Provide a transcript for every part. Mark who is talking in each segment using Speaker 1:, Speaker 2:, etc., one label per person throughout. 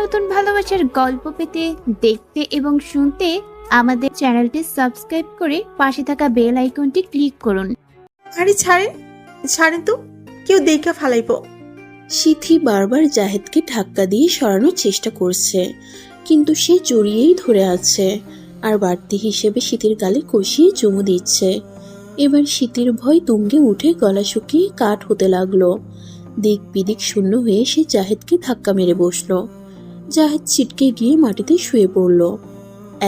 Speaker 1: নতুন ভালোবাসার গল্প পেতে, দেখতে এবং শুনতে আমাদের চ্যানেলটি সাবস্ক্রাইব করে পাশে থাকা বেল আইকনটি ক্লিক করুন।
Speaker 2: আরে ছাড়েন তো, কেউ দেখা ফালাইব।
Speaker 3: সিথি বারবার জাহেদকে ধাক্কা দিয়ে সরানোর চেষ্টা করছে, কিন্তু সে জড়িয়েই ধরে আছে আর বাড়তি হিসেবে শীতের গালে কষিয়ে চুমু দিচ্ছে। এবার শীতের ভয় তুঙ্গে উঠে গলা শুকিয়ে কাঠ হতে লাগলো। দিক বিদিক শূন্য হয়ে সে জাহেদকে ধাক্কা মেরে বসলো। জাহেদ ছিটকে গিয়ে মাটিতে শুয়ে পড়ল।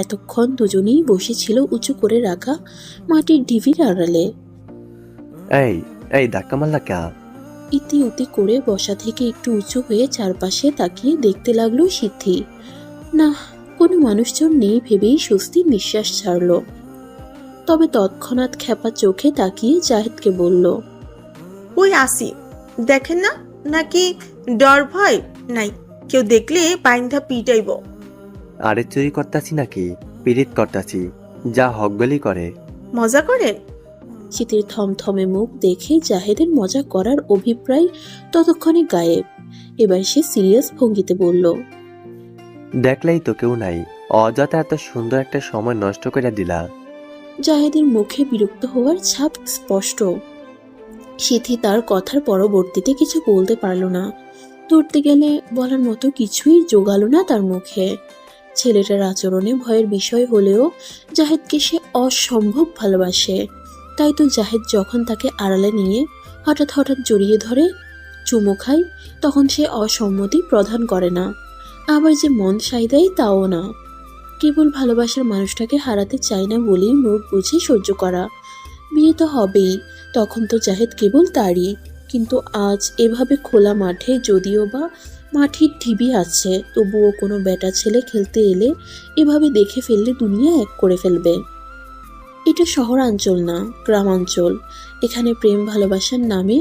Speaker 3: এতক্ষণ দুজনেই বসেছিল উঁচু করে রাখা মাটির ঢিবির আড়ালে।
Speaker 4: এই এই ধাক্কা মারলা কে?
Speaker 3: ইতি উতি করে বসা থেকে একটু উঁচু হয়ে চারপাশে তাকিয়ে দেখতে লাগলো সিদ্ধি। না, কোনো মানুষজন নেই ভেবেই স্বস্তির নিঃশ্বাস ছাড়ল। তবে তৎক্ষণাৎ খেপা চোখে তাকিয়ে জাহেদকে বলল,
Speaker 2: ওই আসি, দেখেন না? নাকি ডর ভয় নাই? কেউ দেখলে বাইন্ধা পিটাইব।
Speaker 4: আরে চুরি করতাছি নাকি পিরিত করতাছি, যা হকগলি করে।
Speaker 2: মজা করেন?
Speaker 3: শীতের থমথমে মুখ দেখে জাহেদের মজা করার অভিপ্রায় ততক্ষণে গায়েব। এবার সে সিরিয়াস ভঙ্গিতে বলল,
Speaker 4: দেখলেই তো কেউ নাই, অযথা এত সুন্দর একটা সময় নষ্ট করে দিলা।
Speaker 3: জাহেদের মুখে বিরক্ত হওয়ার ছাপ স্পষ্ট। সিথি তার কথার পরবর্তীতে কিছু বলতে পারল না। ধরতে গেলে বলার মতো কিছুই জোগালো না তার মুখে। ছেলেটার আচরণে ভয়ের বিষয় হলেও জাহেদকে সে অসম্ভব ভালোবাসে। তাই তো জাহেদ যখন তাকে আড়ালে নিয়ে হঠাৎ হঠাৎ জড়িয়ে ধরে চুমু খায়, তখন সে অসম্মতি প্রদান করে না, আবার যে মন সাই দেয় তাও না। কেবল ভালোবাসার মানুষটাকে হারাতে চায় না বলেই মুখ বুঝে সহ্য করা। বিয়ে তো হবেই, তখন তো জাহেদ কেবল তারই। কিন্তু আজ এভাবে খোলা মাঠে, যদিও বা মাটির ঢিবি আছে, তবুও কোনো বেটা ছেলে খেলতে এলে এভাবে দেখে ফেললে দুনিয়া এক করে ফেলবে। এটা শহরাঞ্চল না, গ্রামাঞ্চল। এখানে প্রেম ভালোবাসার নামে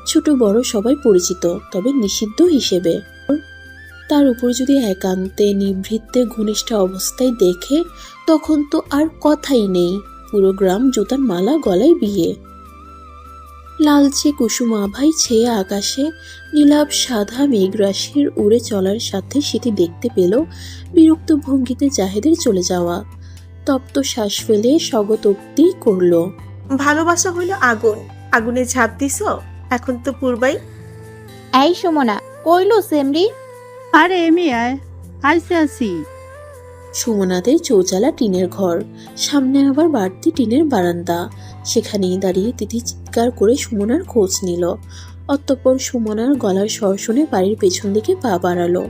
Speaker 3: ছোট বড় সবাই পরিচিত, তবে নিষিদ্ধ হিসেবে। তার উপর যদি একান্তে নিভৃতে ঘনিষ্ঠ অবস্থায় দেখে, তখন তো আর কথাই নেই। পুরো গ্রাম জুতার মালা গলায় বিয়ে। লালচে কুসুম আভায় ছেয়ে আকাশে নীলাভ সাদা মেঘরাশির উড়ে চলার সাথে সেটি দেখতে পেল বিরক্ত ভঙ্গিতে জাহেদের চলে যাওয়া। তপ্ত শ্বাস ফেলে স্বগতোক্তি করল,
Speaker 2: ভালোবাসা হইল আগুন, আগুনে ঝাঁপ দিছ, এখন তো পূর্বাই।
Speaker 1: এই সুমনা, কইলো সেমরি?
Speaker 5: আরে এমি আয়, আইসে আসি।
Speaker 3: সুমনাদের চৌচালা টিনের ঘর, সামনে আবার বাড়তি টিনের বারান্দা। সেখানেই দাঁড়িয়ে তিথি চিৎকার করে সুমনার খোঁজ নিল। অতঃপর সুমনার গলার স্বর শুনে বাড়ির পেছন দিকে পা বাড়ালো।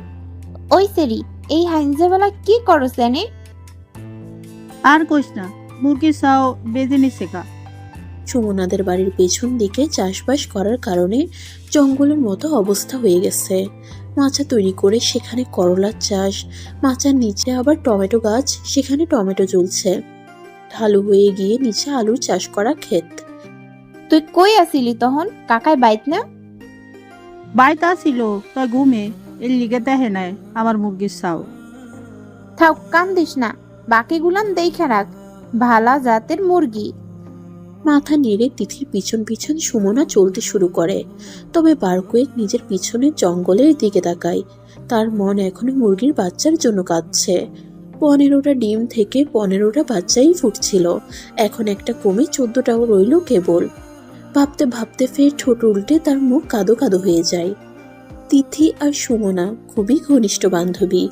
Speaker 1: ওই সেরি, এই হাইনজাবেলা কি করো সেনে?
Speaker 5: আর কইস না, মুরগি চাও বেজে নিছে কা।
Speaker 3: সুমনাদের বাড়ির পেছন দিকে চাষবাস করার কারণে জঙ্গলের মতো অবস্থা হয়ে গেছে। মাচা তৈরি করে সেখানে করলার চাষ, মাচার নিচে আবার টমেটো গাছ, সেখানে টমেটো ঝুলছে। ঢালু হয়ে গিয়ে নিচে আলুর চাষ করা ক্ষেত।
Speaker 1: তুই কই আসিলি তখন? কাকায় বাইত না?
Speaker 5: বাইতে আসিল তাই ঘুমে, এর লিগে দেখে নাই আমার মুরগির চাও।
Speaker 1: থাক, কান্দিস না, বাকিগুলান দেখে রাখ, ভালা জাতের মুরগি।
Speaker 3: মাথা নেড়ে তিথির পিছন পিছন সুমনা চলতে শুরু করে। তবে বার কয়েক নিজের পিছনের জঙ্গলের দিকে তাকায়। তার মন এখনো মুরগির বাচ্চার জন্য কাঁদছে। 15টা ডিম থেকে 15টা বাচ্চাই ফুটছিল, এখন একটা কমে 14টাও রইল কেবল। ভাবতে ভাবতে ফের ঠোঁট উল্টে তার মুখ কাদো কাদো হয়ে যায়। তিথি আর সুমনা খুবই ঘনিষ্ঠ বান্ধবী,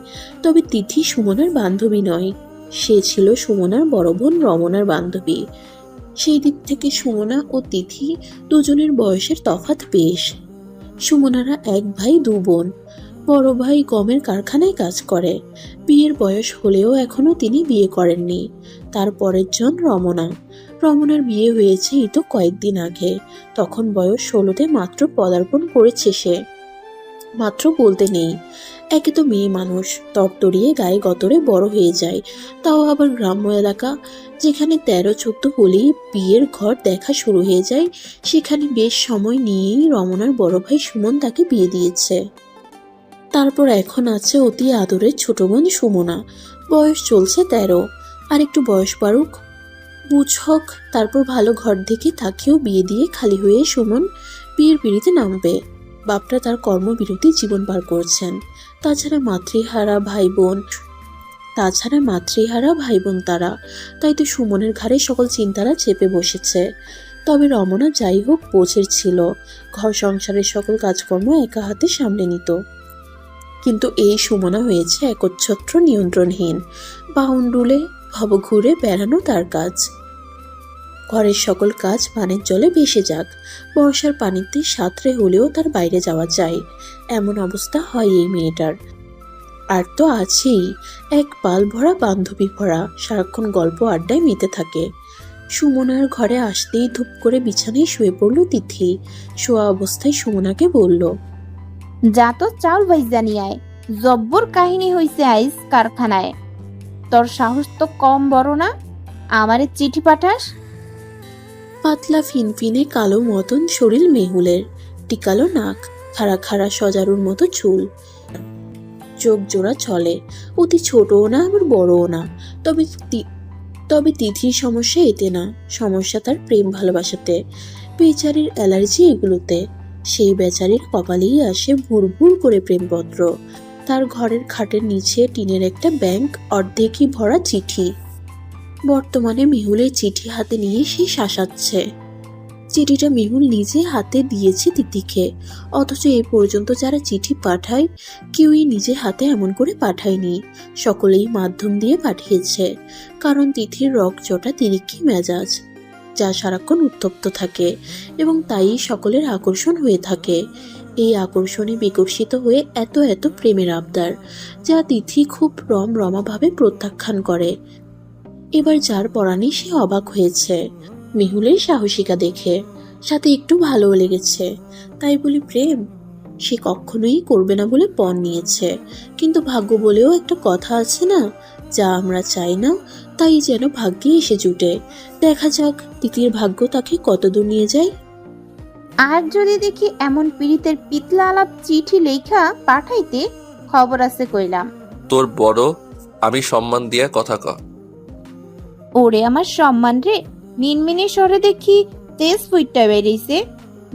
Speaker 3: তবে তিথি সুমনার বান্ধবী নয়, সে ছিল সুমনার বড় বোন রমনার বান্ধবী। সেই দিক থেকে সুমনা ও তিথি দুজনের বয়সের তফাৎ বেশ। সুমনারা এক ভাই দু বোন। বড় ভাই গমের কারখানায় কাজ করে, বিয়ের বয়স হলেও এখনো তিনি বিয়ে করেননি। তার পরের জন রমনা। রমনার বিয়ে হয়েছে এই তো কয়েকদিন আগে, তখন বয়স 16তে মাত্র পদার্পণ করেছে সে। মাত্র বলতে নেই, একে তো মেয়ে মানুষ, তরতরিয়ে গায়ে গতরে বড় হয়ে যায়, তাও আবার গ্রাম্য এলাকা, যেখানে 13-14 হলেই বিয়ের ঘর দেখা শুরু হয়ে যায়। সেখানে বেশ সময় নিয়েই রমনার বড় ভাই সুমন তাকে বিয়ে দিয়েছে। তারপর এখন আছে অতি আদরের ছোট বোন সুমনা, বয়স চলছে 13। আর একটু বয়স বাড়ুক, বুঝ হোক, তারপর ভালো ঘর দেখে তাকেও বিয়ে দিয়ে খালি হয়ে সুমন বিয়ের পিড়িতে নামবে। বাপটা তার কর্মবিরতি জীবন পার করছেন। তাছাড়া মাতৃহারা ভাই বোন তারা, তাই তো সুমনের ঘাড়ে সকল চিন্তারা চেপে বসেছে। তবে রমনা যাই হোক বোঝের ছিল, ঘর সংসারের সকল কাজকর্ম একা হাতে সামলে নিত। কিন্তু এই সুমনা হয়েছে একচ্ছত্র নিয়ন্ত্রণহীন। বাউন্ডুলে ভবঘুরে বেড়ানো তার কাজ। ঘরের সকল কাজ পানের জলে ভেসে যাক, বর্ষার পানিতে সাঁতরে হলেও তার বাইরে যাওয়া চাই, এমন অবস্থা হয় এই মেয়েটার। আর তো আছেই এক পাল ভরা বান্ধবী ভরা, সারাক্ষণ গল্প আড্ডায় মেতে থাকে। সুমনার ঘরে আসতেই ধূপ করে বিছানায় শুয়ে পড়ল তিথি। শোয়া অবস্থায় সুমনাকে বলল,
Speaker 1: যা তো চাউল ভাইজা নিয়ে আয়, জব্বর কাহিনী হইছে আইস কারখানায়। তোর সাহস তো কম বড় না, আমারে চিঠি পাঠাস।
Speaker 3: পাতলা ফিনফিনে কালো মতন শরীর মেহুলের, টিকালো নাক, খাড়া খাড়া সজারুর মতো চুল, চোখ জোড়া চলে, অতি ছোটও না আবার বড়ও না। তবে তিথির সমস্যা এতে না, সমস্যা তার প্রেম ভালোবাসাতে। বেচারির অ্যালার্জি এগুলোতে। সেই বেচারির কপালেই আসে ভুর ভুর করে প্রেমপত্র। তার ঘরের খাটের নিচে টিনের একটা ব্যাংক, অর্ধেকই ভরা চিঠি। বর্তমানে মেহুলের চিঠি হাতে নিয়ে সে শাসাচ্ছে। চিঠিটা মেহুল নিজে হাতে দিয়েছে তিথিকে, অথচ এ পর্যন্ত যারা চিঠি পাঠায় কেউই নিজে হাতে এমন করে পাঠায়নি, সকলেই মাধ্যম দিয়ে পাঠিয়েছে। কারণ তিথির রকচটা তিরিক্ষি মেজাজ, যা সারাক্ষণ উত্তপ্ত থাকে, এবং তাই সকলের আকর্ষণ হয়ে থাকে। এই আকর্ষণে বিকশিত হয়ে এত এত প্রেমের আবদার, যা তিথি খুব রমাভাবে প্রত্যাখ্যান করে। এবার যার পরাণে সে অবাক হয়েছে মেহুলের সাহসিকা দেখে, সাথে একটু ভালোও লেগেছে। তাই বলি প্রেম সে কখনোই করবে না বলে পণ নিয়েছে। কিন্তু ভাগ্য বলেও একটা কথা আছে না, যা আমরা চাই না তাই যেন ভাগ্যে এসে জুটে। দেখা যাক তিতির ভাগ্য তাকে কতদূর নিয়ে যায়।
Speaker 1: আর যদি দেখি এমন পীড়িতের পিতলা আলাপ চিঠি লেখা পাঠাইতে, খবর আছে কইলাম।
Speaker 6: তোর বড় আমি সম্মান দিয়া কথা ক।
Speaker 1: ওরে আমার সম্মান রে, মিনমিনে স্বরে দেখি তেজ ফুইটটা বেরিয়েছে।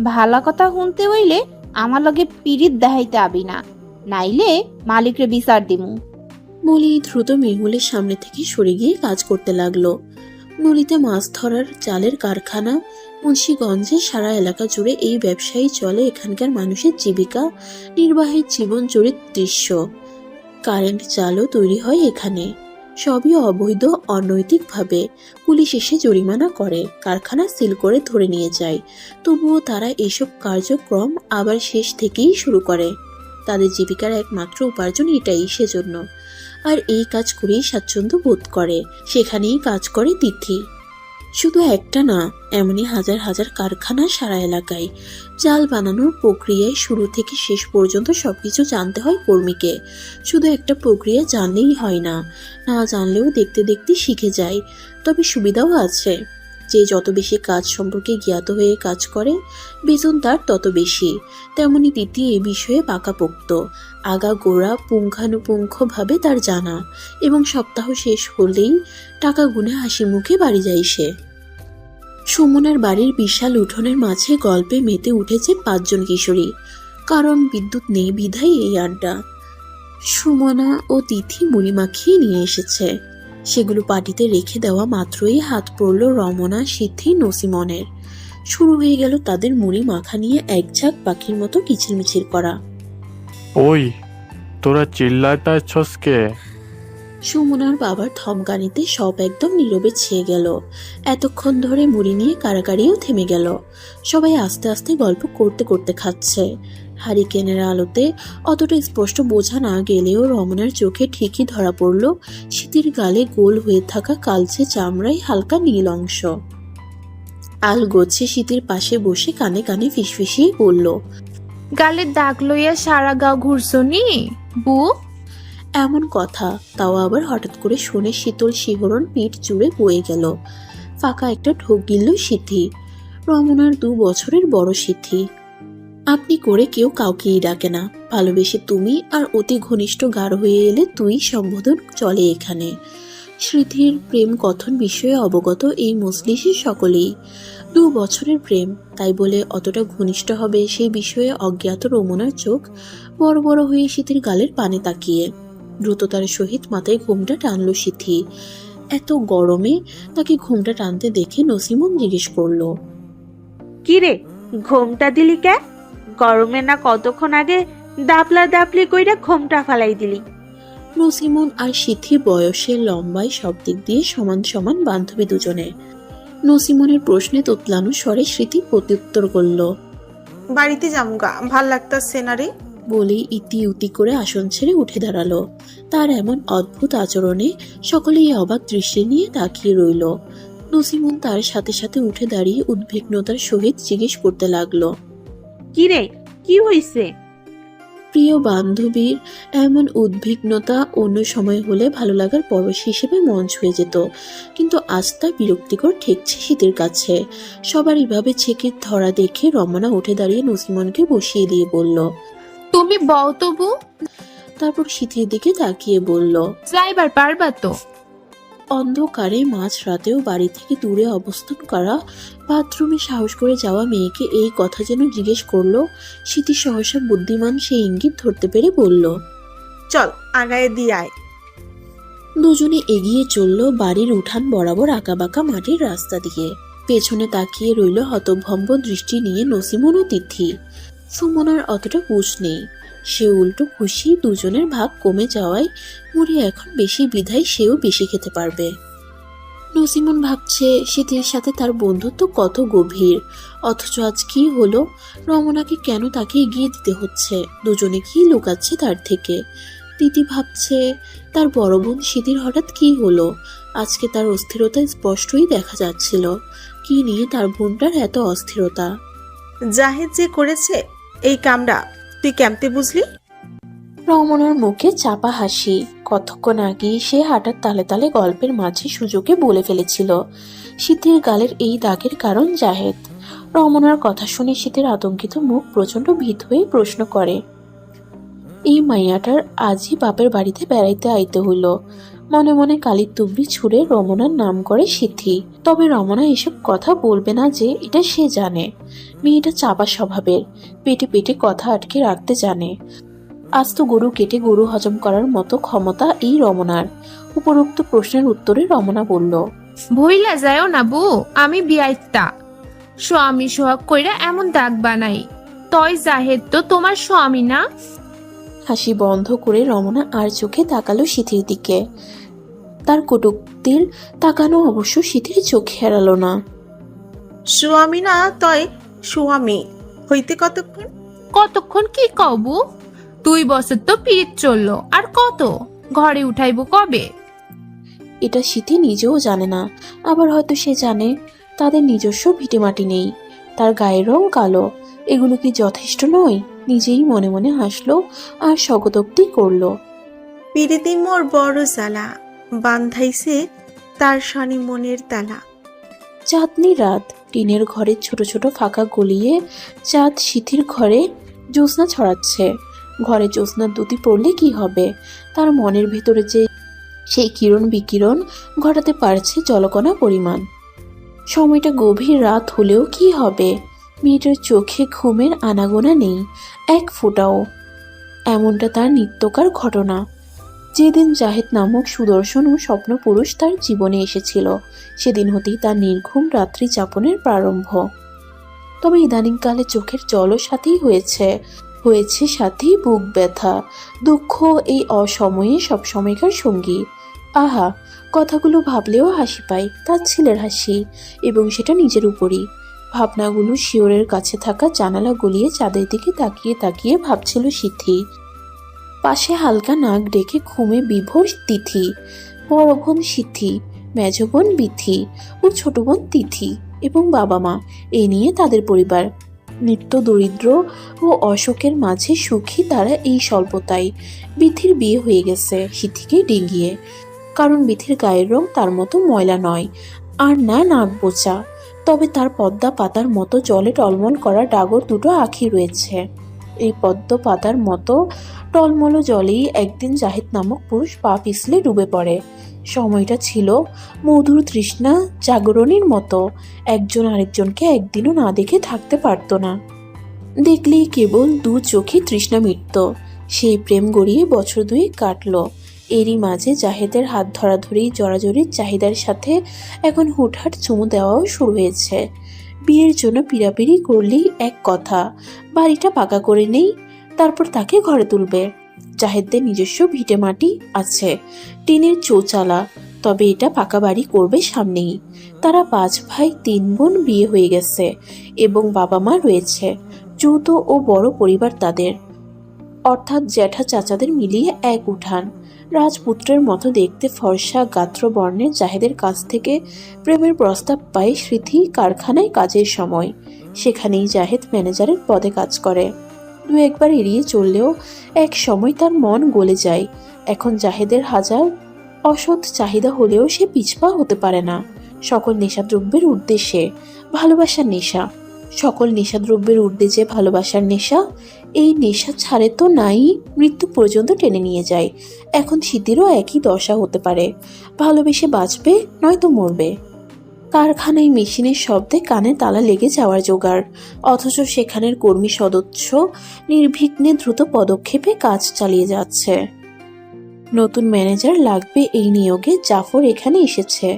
Speaker 1: ভালা কথা শুনতে হইলে আমার লগে পীড়িত দেখাইতে আবি না, নাইলে মালিকরে বিচার দিমু।
Speaker 3: বলেই দ্রুত মেহুলের সামনে থেকে সরে গিয়ে কাজ করতে লাগলো। নদীতে মাছ ধরার জালের কারখানা, মুন্সিগঞ্জে সারা এলাকা জুড়ে এই ব্যবসায়ী চলে। এখানকার মানুষের জীবিকা নির্বাহের জীবন জড়িত দৃশ্য। কারেন্ট জালও তৈরি হয় এখানে। সবই অবৈধ, অনৈতিকভাবে। পুলিশ এসে জরিমানা করে, কারখানা সিল করে ধরে নিয়ে যায়। তবুও তারা এসব কার্যক্রম আবার শেষ থেকেই শুরু করে। তাদের জীবিকার একমাত্র উপার্জন এটাই, সেজন্য। আর এই কাজ করেই স্বাচ্ছন্দ্য বোধ করে। সেখানেই কাজ করে তিথি। শুধু একটা না, এমনই হাজার হাজার কারখানা সারা এলাকায়। জাল বানানোর প্রক্রিয়ায় শুরু থেকে শেষ পর্যন্ত সবকিছু জানতে হয় কর্মীকে। শুধু একটা প্রক্রিয়া জানলেই হয় না, না জানলেও দেখতে দেখতে শিখে যায়। তবে সুবিধাও আছে, যে যত বেশি কাজ সম্পর্কে জ্ঞাত হয়ে কাজ করে বেতন তার তত বেশি। তেমনি তিথি এ বিষয়ে পাকাপোক্ত, আগাগোড়া পুঙ্খানুপুঙ্খভাবে তার জানা, এবং সপ্তাহ শেষ হলেই টাকা গুনে হাসি মুখে বাড়ি যায় সে। সুমনার বাড়ির বিশাল উঠোনের মাঝে গল্পে মেতে উঠেছে 5 জন কিশোরী। কারণ বিদ্যুৎ নেই বিধায় এই আড্ডা। সুমনা ও তিথি মুড়ি মাখিয়ে নিয়ে এসেছে। সেগুলো পাটিতে রেখে দেওয়া মাত্রই হাত পড়ল রমনা, সিদ্ধি, নসিমনের। শুরু হয়ে গেল তাদের মুড়ি মাখা নিয়ে এক ঝাঁক পাখির মতো কিচিরমিচির করা।
Speaker 7: ওই তোরা চিল্লাইতেছস কে?
Speaker 3: সুমনার বাবার ধমকানিতে সব একদম নীরবে ছেয়ে গেল। এতক্ষণ ধরে মুড়ি নিয়ে কারাকারিও থেমে গেল। সবাই আস্তে আস্তে গল্প করতে করতে খাচ্ছে। হারিকেনের আলোতে অতটা স্পষ্ট বোঝা না গেলেও রমনার চোখে ঠিকই ধরা পড়ল শীতের গালে গোল হয়ে থাকা কালচে চামড়ায় হালকা নীল অংশ। আল গোছে শীতের পাশে বসে কানে কানে ফিসফিসিয়ে বলল,
Speaker 8: গালে দাগ লইয়া সারা গাও ঘুরছনি বু?
Speaker 3: এমন কথা তাও আবার হঠাৎ করে শুনে শীতল শিহরণ পিঠ জুড়ে বয়ে গেল। ফাঁকা একটা ঢোক গিলল সিদ্ধি, রমনার 2 বছরের বড় সিদ্ধি। আপনি করে কেউ কাউকেই ডাকে না, ভালোবেসে তুমি আর অতি ঘনিষ্ঠ গাঢ় হয়ে এলে তুই সম্বোধন চলে এখানে। স্মৃতির প্রেম কথন বিষয়ে অবগত এই মজলিসের সকলেই। 2 বছরের প্রেম, তাই বলে অতটা ঘনিষ্ঠ হবে সেই বিষয়ে অজ্ঞাত রমনার চোখ বড় বড় হয়ে সিথির গালের পানে তাকিয়ে দ্রুততার সহিত মাথায় ঘোমটা টানল সিথি। এত গরমে তাকে ঘোমটা টানতে দেখে নসিমন জিজ্ঞেস করলো,
Speaker 9: কিরে ঘোমটা দিলি কে? গরমে না কতক্ষণ আগে দাপলা দাপলি কইরা ঘোমটা ফালাই দিলি।
Speaker 3: নসিমন আর সিথি বয়সে লম্বায় সব দিক দিয়ে সমান সমান বান্ধবী দুজনে। নসিমনের প্রশ্নে তোতলানো স্বরে স্মৃতি প্রত্যুত্তর করল,
Speaker 2: বাড়িতে যামুগা, ভাল লাগতাছে না রে।
Speaker 3: বলেই ইতি উতি করে আসন ছেড়ে উঠে দাঁড়ালো। তার এমন অদ্ভুত আচরণে সকলেই অবাক দৃষ্টি নিয়ে তাকিয়ে রইল। নসিমন তার সাথে সাথে উঠে দাঁড়িয়ে উদ্বিগ্নতার সহিত জিজ্ঞেস করতে লাগলো,
Speaker 9: কিরে কি হইছে?
Speaker 3: প্রিয় বান্ধবীর এমন উদ্বিগ্নতা অন্য সময় হলে ভালো লাগার পরশ হিসেবে মন ছুঁয়ে যেত, কিন্তু আজ তা বিরক্তিকর ঠেকছে শীতের কাছে। সবার এভাবে ছেকে ধরা দেখে রমনা উঠে দাঁড়িয়ে নসিমনকে বসিয়ে দিয়ে বলল,
Speaker 8: তুমি বও তবু,
Speaker 3: তারপর শীতের দিকে তাকিয়ে বলল,
Speaker 8: যাইবার পারবা তো?
Speaker 3: অন্ধকারে মাঝ রাতেও বাড়ি থেকে দূরে অবস্থান করা, বাথরুমে সাহস করে যাওয়া মেয়েকে এই কথা যেন জিজ্ঞেস করলো। স্মৃতি সহসা বুদ্ধিমান সেই ইঙ্গিত ধরতে পেরে বলল,
Speaker 2: চল আগায়ে দিয়ে আয়।
Speaker 3: দুজনে এগিয়ে চলল বাড়ির উঠান বরাবর আঁকাবাঁকা মাটির রাস্তা দিয়ে। পেছনে তাকিয়ে রইল হতভম্ব দৃষ্টি নিয়ে নসিমন ও তিথি। সুমনার অতটা বুঝ নেই, সে উল্টো খুশি দুজনের ভাগ কমে যাওয়ায় মুড়ি এখন বেশি বিধায় সেও বেশি খেতে পারবে। নসিমন ভাবছে শীতের সাথে তার বন্ধুত্ব কত গভীর, অথচ আজ কি হলো? রমনাকে কেন তাকে এগিয়ে দিতে হচ্ছে? দুজনে কি লুকাচ্ছে তার থেকে? তিথি ভাবছে তার বড় বোন শীতের হঠাৎ কি হলো? আজকে তার অস্থিরতা স্পষ্টই দেখা যাচ্ছিল। কি নিয়ে তার বোনটার এত অস্থিরতা?
Speaker 2: জাহেদ যে করেছে এই কামটা তুই কেমতে বুঝলি?
Speaker 3: রমনার মুখে চাপা হাসি। কতক্ষণ আগে সে হাঁটার তালে তালে গল্পের মাঝে সুযোগে বলে ফেলেছিল শীতের গালের এই দাগের কারণ জাহেদ। রমনার কথা শুনে শীতের আতঙ্কিত মুখ প্রচন্ড ভীত হয়ে প্রশ্ন করে, এই মাইয়াটার আজই বাপের বাড়িতে বেড়াইতে আইতে হইল। মনে মনে কালির তুবড়ি ছুঁড়ে রমনার নাম করে সিথি। তবে রমনা এসব কথা বলবে না যে এটা সে জানে। মেয়েটা চাপা স্বভাবের, পেটে পেটে কথা আটকে রাখতে জানে। আস্ত গরু কেটে গরু হজম করার মতো ক্ষমতা এই রমনার। উপরোক্ত প্রশ্নের উত্তরে রমনা বলল,
Speaker 8: ভইলা যায়ও না বউ, আমি বিয়াইতা স্বামী সোহাগ কইরা এমন দাগ বানাই। তয় জাহেদ তো তোমার স্বামী না?
Speaker 3: হাসি বন্ধ করে রমনা আর চোখে তাকালো সিথির দিকে। তার কটুক্তির তাকানো অবশ্য সিথির চোখে এড়ালো না।
Speaker 2: স্বামী না তয় স্বামী হইতে কতক্ষণ?
Speaker 8: কতক্ষণ কি কবু? 2 বছর তো পিরিত চললো, আর কত? ঘরে উঠাইবো কবে?
Speaker 3: এটা সিথি নিজেও জানে না, আবার হয়তো সে জানে। তাদের নিজস্ব ভিটেমাটি নেই, তার গায়ের রং কালো। এগুলো কি যথেষ্ট নয়? নিজেই মনে মনে হাসলো আর স্বগতোক্তি করলো,
Speaker 2: পিরিতি মোর বড় জ্বালা, বান্ধাইছে তার শনি মনের তালা।
Speaker 3: চাঁদনি রাত, টিনের ঘরের ছোট ছোট ফাঁকা গলিয়ে চাঁদ সিথির ঘরে জ্যোৎস্না ছড়াচ্ছে। ঘরে জ্যোৎস্নার দুটি পড়লে কি হবে? তার মনের ভেতরে যে সেই কিরণ বিকিরণ ঘটাতে পারছে জলকণা পরিমাণ। সময়টা গভীর রাত হলেও কি হবে? মেয়েটার চোখে ঘুমের আনাগোনা নেই এক ফোঁটাও। এমনটা তার নিত্যকার ঘটনা। যেদিন জাহেদ নামক সুদর্শন ও স্বপ্নপুরুষ তার জীবনে এসেছিল, সেদিন হতেই তার নির্ঘুম রাত্রি যাপনের প্রারম্ভ। তবে ইদানিংকালে চোখের জলও সাথেই হয়েছে সাথেই বুক ব্যথা, দুঃখ এই অসময়ে সবসময়কার সঙ্গী। আহা, কথাগুলো ভাবলেও হাসি পায়, তার ছেলের হাসি, এবং সেটা নিজের উপরই। ভাবনাগুলো শিওরের কাছে থাকা জানালা গলিয়ে চাঁদের দিকে তাকিয়ে তাকিয়ে ভাবছিল সিথি। পাশে হালকা নাক ডেকে ঘুমে বিভোর তিথি, বড় বোন সিথি, মেজ বোন বিথি ও ছোট বোন তিথি এবং বাবা মা, এ নিয়ে তাদের পরিবার। নিত্য দরিদ্র ও অশোকের মাঝে সুখী তারা এই স্বল্পতায়। বিথির বিয়ে হয়ে গেছে সিথিকে ডিঙিয়ে, কারণ বিথির গায়ের রং তার মতো ময়লা নয়, আর না নাক বোচা। তবে তার পদ্মা পাতার মতো জলে টলমল করা ডাগর দুটো আঁখি রয়েছে। এই পদ্ম পাতার মতো টলমল জলেই একদিন জাহিদ নামক পুরুষ পা পিছলে ডুবে পড়ে। সময়টা ছিল মধুর তৃষ্ণা জাগরণের মতো, একজন আরেকজনকে একদিনও না দেখে থাকতে পারতো না। দেখলেই কেবল দু চোখে তৃষ্ণা মিটত। সেই প্রেম গড়িয়ে বছর দুয়েক কাটলো। এরই মাঝে জাহেদের হাত ধরাধরি জড়াজড়ির চাহিদার সাথে এখন হুটহাট চুমু দেওয়াও শুরু হয়েছে। বিয়ের জন্য পিড়াপিড়ি করলেই এক কথা, বাড়িটা পাকা করে নেই, তারপর তাকে ঘরে তুলবে। জাহেদদের নিজস্ব ভিটে মাটি আছে, টিনের চৌচালা, তবে এটা পাকা বাড়ি করবে সামনেই। তারা 5 ভাই 3 বোন, বিয়ে হয়ে গেছে এবং বাবা মা রয়েছে। যৌথ ও বড় পরিবার তাদের, অর্থাৎ জ্যাঠা চাচাদের মিলিয়ে এক উঠান। রাজপুত্রের মতো দেখতে ফর্সা গাত্র বর্ণের জাহেদের কাছ থেকে প্রেমের প্রস্তাব পায় স্মৃতি কারখানায় কাজের সময়। সেখানেই জাহেদ ম্যানেজারের পদে কাজ করে। দু একবার এড়িয়ে চললেও এক সময় তার মন গলে যায়। এখন জাহেদের হাজার অসৎ চাহিদা হলেও সে পিছপা হতে পারে না। সকল নেশাদ্রব্যের উদ্দেশ্যে ভালোবাসার নেশা, সকল নেশাদ্রব্যের ঊর্ধ্বে যে ভালোবাসার নেশা, এই নেশা ছাড়ে তো নাই, মৃত্যু পর্যন্ত টেনে নিয়ে যায়। এখন শীতেরও একই দশা হতে পারে, ভালোবেসে বাঁচবে নয়তো মরবে। কারখানায় মেশিনের শব্দে কানে তালা লেগে যাওয়ার জোগাড়, অথচ সেখানের কর্মী সদস্য নির্বিঘ্নে দ্রুত পদক্ষেপে কাজ চালিয়ে যাচ্ছে। নতুন ম্যানেজার লাগবে এই নিয়োগে জাফর এখানে এসেছে।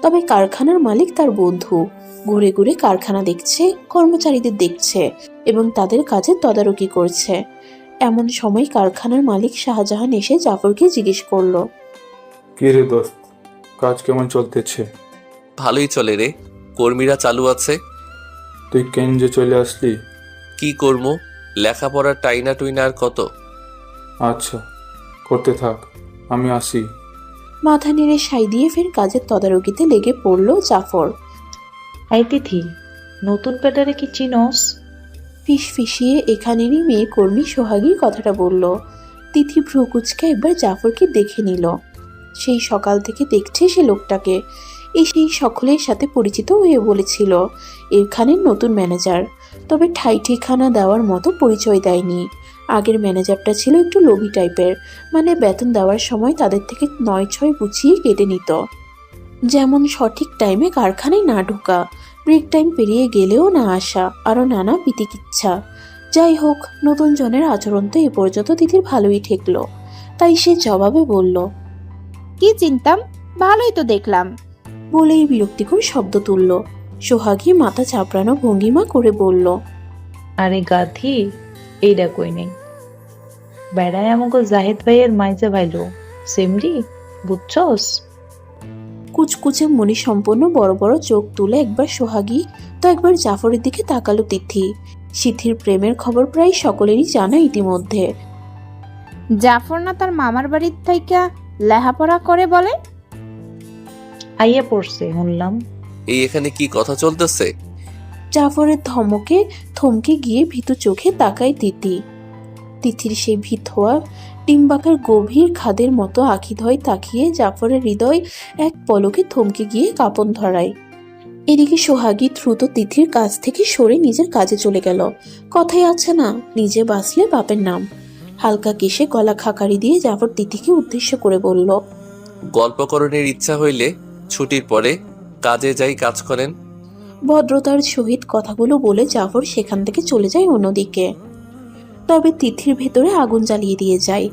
Speaker 3: তবে কারখানার মালিক তার বন্ধু, ঘুরে ঘুরে কারখানা দেখছে, কর্মচারীদের দেখছে এবং তাদের কাজে তদারকি করছে। এমন সময় কারখানার মালিক শাহজাহান এসে জাফরকে জিজ্ঞেস করলো,
Speaker 10: কি রে দোস্ত, কাজ কেমন চলতেছে?
Speaker 6: ভালোই চলে রে, কর্মীরা চালু আছে।
Speaker 10: তুই কেন যে চলে আসলি?
Speaker 6: কি করবো, লেখাপড়ার টাইনা টুইনা আর কত।
Speaker 10: আচ্ছা, করতে থাক, আমি আসি।
Speaker 3: মাথা নেড়ে সাই দিয়ে ফের কাজের তদারকিতে লেগে পড়লো জাফর।
Speaker 9: এই তিথি, নতুন পেটারে কি চিনোস?
Speaker 3: ফিসফিসিয়ে এখানেরই মেয়ে কর্মী সোহাগীর কথাটা বলল। তিথি ভ্রুকুচকে একবার জাফরকে দেখে নিল। সেই সকাল থেকে দেখছে সে লোকটাকে। সেই সকলের সাথে পরিচিত হয়ে বলেছিল এখানের নতুন ম্যানেজার, তবে ঠাই ঠিকানা দেওয়ার মতো পরিচয় দেয়নি। আগের ম্যানেজারটা ছিল একটু লোভী টাইপের, মানে বেতন দেওয়ার সময় তাদের থেকে 9-6 গুছিয়ে কেটে নিত। যেমন সঠিক টাইমে কারখানায় না ঢোকা, ব্রেক টাইম পেরিয়ে গেলেও না আসা, আরও নানা বিতিকিচ্ছা। যাই হোক, নতুন জনের আচরণ তো এ পর্যন্ত তিথির ভালোই ঠেকলো, তাই সে জবাবে বলল,
Speaker 1: কি চিনতাম, ভালোই তো দেখলাম।
Speaker 3: বলেই বিরক্তিকর শব্দ তুলল। সোহাগী মাথা চাপড়ানো ভঙ্গিমা করে বলল,
Speaker 11: আরে গাধি, এইটা কই নেই, বেড়ায় আমাকে জাহেদ ভাইয়ের মাইজা ভাইলো সেমরি, বুঝছস?
Speaker 3: কুচকুচে মনি সম্পন্ন বড় বড় চোখ তুলে একবার সোহাগী তো একবার জাফরের দিকে তাকালো তিথি। সিথির প্রেমের খবর প্রায় সকলেরই জানা ইতিমধ্যে।
Speaker 1: জাফর না তার মামার বাড়ির থাইকা লেহাপড়া করে বলে?
Speaker 11: আইয়া পড়ছে শুনলাম।
Speaker 6: এই এখানে কি কথা চলতেছে?
Speaker 3: জাফরের ধমকে থমকে গিয়ে ভীতু চোখে তাকায় তিথি। তিথির সেই ভীত হওয়া ডিম্বাকার গভীর খাদের মতো আখিধয় তাকিয়ে জাফরের হৃদয় এক পলকে থমকে গিয়ে কাঁপন ধরায়। এদিকে সোহাগী দ্রুত তিথির কাছ থেকে সরে নিজের কাজে চলে গেল। কথাই আছে না, নিজে বাঁচলে বাপের নাম। হালকা কেশে গলা খাকারি দিয়ে জাফর তিথিকে উদ্দেশ্য করে বলল,
Speaker 6: গল্পকরণের ইচ্ছা হইলে ছুটির পরে কাজে যাই, কাজ করেন।
Speaker 3: ভদ্রতার সহিত কথাগুলো বলে জাফর সেখান থেকে চলে যায় অন্যদিকে। তবে তিথির ভেতরে আগুন জ্বালিয়ে দিয়ে যায়।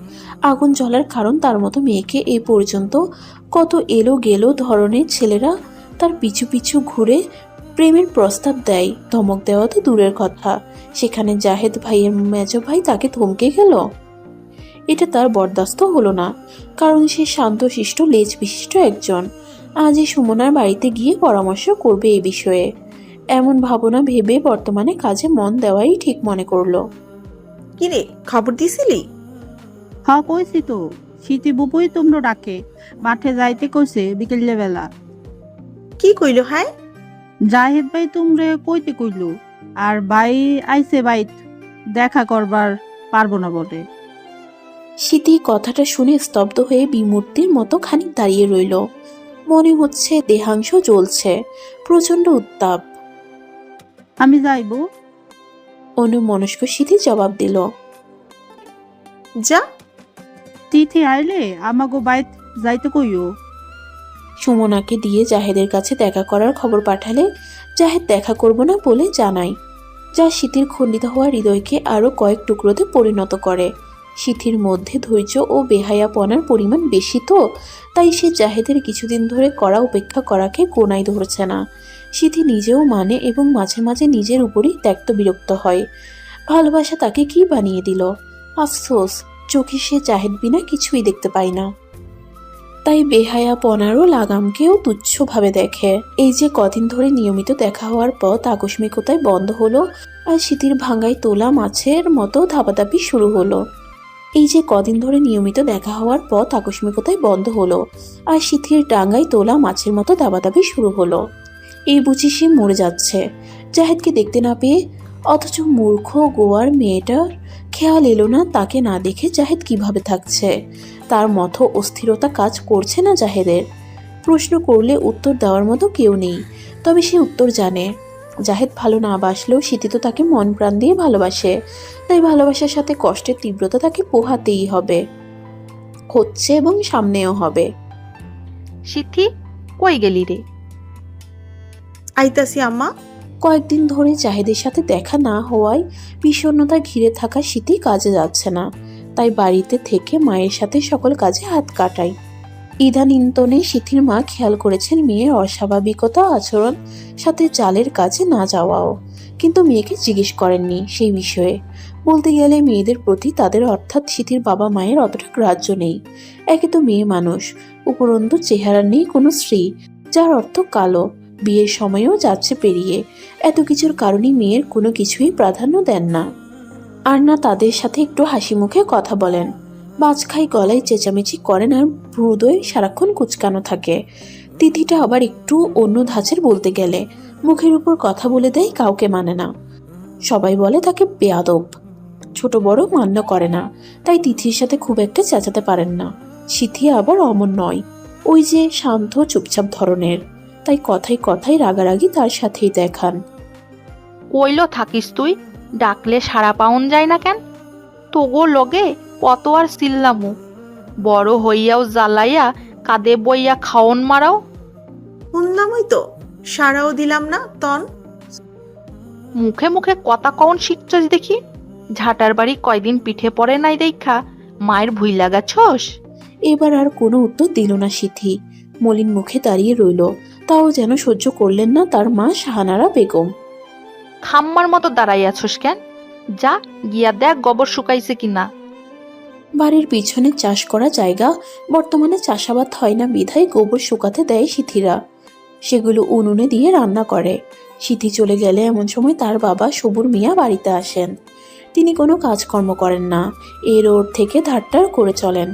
Speaker 3: আগুন জ্বলার কারণ, তার মতো মেয়েকে এ পর্যন্ত কত এলো গেলো ধরনের ছেলেরা তার পিছু পিছু ঘুরে প্রেমের প্রস্তাব দেয়। ধমক দেওয়া তো দূরের কথা, সেখানে জাহেদ ভাইয়ের মেজো ভাই তাকে থমকে গেল। এটা তার বরদাস্ত হলো না, কারণ সে শান্তশিষ্ট লেজ বিশিষ্ট একজন। আজই সুমনার বাড়িতে গিয়ে পরামর্শ করবে এ বিষয়ে, এমন ভাবনা ভেবে বর্তমানে কাজে মন দেওয়াই ঠিক মনে করলো।
Speaker 2: কিরে, খবর দিছিলি?
Speaker 5: হ্যাঁ কইছি তো, শীতি বুপুই তোমরা ডাকে, মাঠে যাইতে কইছে বিকেলে বেলা।
Speaker 2: কি কইলো? হায়,
Speaker 5: জাহিদ ভাই তোমরে কইতে কইলো, আর ভাই আইছে বাইত দেখা করবার পারবো না বলে।
Speaker 3: শীতি কথাটা শুনে স্তব্ধ হয়ে বিমূর্তির মতো খানিক দাঁড়িয়ে রইল। মনে হচ্ছে দেহাংশ জ্বলছে, প্রচন্ড উত্তাপ।
Speaker 5: আমি যাইবো।
Speaker 3: অনুমনস্ক শীতি জবাব দিল,
Speaker 2: যা।
Speaker 5: তিথি আইলে আমাগো বাইত যাইতে কইও।
Speaker 3: সুমনাকে দিয়ে জাহেদের কাছে দেখা করার খবর পাঠালে জাহেদ দেখা করব না বলে জানায়, যা শীতের খণ্ডিত হওয়া হৃদয়কে আরও কয়েক টুকরোতে পরিণত করে। শীতের মধ্যে ধৈর্য ও বেহায়াপনার পরিমাণ বেশি, তো তাই সে জাহেদের কিছুদিন ধরে করা উপেক্ষা করাকে কোনায় ধরছে না। শীতে নিজেও মানে এবং মাঝে মাঝে নিজের উপরই ত্যক্ত বিরক্ত হয়। ভালোবাসা তাকে কি বানিয়ে দিল? আফসোস, চোখে সে জাহেদ বিনা কিছুই দেখতে পায় না। তাই বেহায়াপনারও লাগামকেও তুচ্ছভাবে দেখে। এই যে কদিন ধরে নিয়মিত দেখা হওয়ার পথ আকস্মিকতায় বন্ধ হলো, আর শীতের ভাঙ্গায় তোলা মাছের মতো ধাপাধাপি শুরু হলো। এই যে কদিন ধরে নিয়মিত দেখা হওয়ার পথ আকস্মিকতায় বন্ধ হলো, আর শীতের ডাঙ্গায় তোলা মাছের মতো দাবাদাবি শুরু হলো। এই বুঝি সে মরে যাচ্ছে জাহেদকে দেখতে না পেয়ে। অথচ মূর্খ গোয়ার মেয়েটার খেয়াল এলো না তাকে না দেখে জাহেদ কিভাবে থাকছে। তার মতো অস্থিরতা কাজ করছে না জাহেদের। প্রশ্ন করলে উত্তর দেওয়ার মতো কেউ নেই, তবে সে উত্তর জানে। জাহেদ ভালো না বাসলেও শীতে তো তাকে মন প্রাণ দিয়ে ভালোবাসে, তাই ভালোবাসার সাথে কষ্টের তীব্রতা তাকে পোহাতেই হবে, হচ্ছে এবং সামনেও হবে।
Speaker 9: সিথি, কই গেলি রে?
Speaker 2: আইতাছি আম্মা।
Speaker 3: কয়েকদিন ধরে জাহেদের সাথে দেখা না হওয়ায় বিষণ্ণতা ঘিরে থাকা শীতে কাজে যাচ্ছে না, তাই বাড়িতে থেকে মায়ের সাথে সকল কাজে হাত কাটায়। ইদানিন্তনে শীতের মা খেয়াল করেছেন মেয়ের অস্বাভাবিকতা আচরণ, সাথে জালের কাজে না যাওয়াও, কিন্তু মেয়েকে জিজ্ঞেস করেননি সেই বিষয়ে। বলতে গেলে মেয়েদের প্রতি তাদের অর্থাৎ শীতের বাবা মায়ের অতটা গ্রাহ্য নেই। একে তো মেয়ে মানুষ, উপরন্তু চেহারা নেই কোনো স্ত্রী, যার অর্থ কালো, বিয়ের সময়ও যাচ্ছে পেরিয়ে। এত কিছুর কারণে মেয়ের কোনো কিছুই প্রাধান্য দেন না, আর না তাদের সাথে একটু হাসি মুখে কথা বলেন। বাজখাই গলায় চেঁচামেচি করেন, আর হৃদয় সারাক্ষণ কুচকানো থাকে। তিথিটা আবার একটু অন্য ধাঁচের, বলতে গেলে মুখের উপর কথা বলে দেয়, কাউকে মানে না। সবাই বলে তাকে বেয়াদব, ছোট বড় মান্য করে না, তাই তিথির সাথে খুব একটা চেঁচাতে পারেন না। সিথি আবার অমন নয়, ওই যে শান্ত চুপচাপ ধরনের, তাই কথায় কথায় রাগারাগি তার সাথেই দেখান।
Speaker 9: কইলো থাকিস তুই, ডাকলে সারা পাউন যায় না কেন? তোগো লগে কত আর চিল্লামু, বড় হইয়াও জ্বালাইয়া কাঁদে বইয়া খাওন মারাও।
Speaker 2: শুনলামই তো, সারাও দিলাম না তন।
Speaker 9: মুখে মুখে কথা কন শিখছস দেখি। ঝাটার বাড়ি কয়দিন পিঠে পড়ে নাই দেখা মায়ের ভুই লাগাছস।
Speaker 3: এবার আর কোনো উত্তর দিল না সিথি, মলিন মুখে দাঁড়িয়ে রইল। তাও যেন সহ্য করলেন না তার মা শাহানারা বেগম।
Speaker 9: খাম্মার মতো দাঁড়াইয়াছস কেন? যা গিয়া দেখ গোবর শুকাইছে কিনা।
Speaker 3: বাড়ির পিছনে চাষ করা জায়গা, বর্তমানে চাষাবাদ হয় না বিধায় গোবর শুকাতে দেয় সিথিরা। সেগুলো উনুনে দিয়ে রান্না করে। সিথি চলে গেলে এমন সময় তার বাবা সবুর মিয়া বাড়িতে আসেন। তিনি কোনো কাজকর্ম করেন না, এর ওর থেকে ধারটার করে চলেন।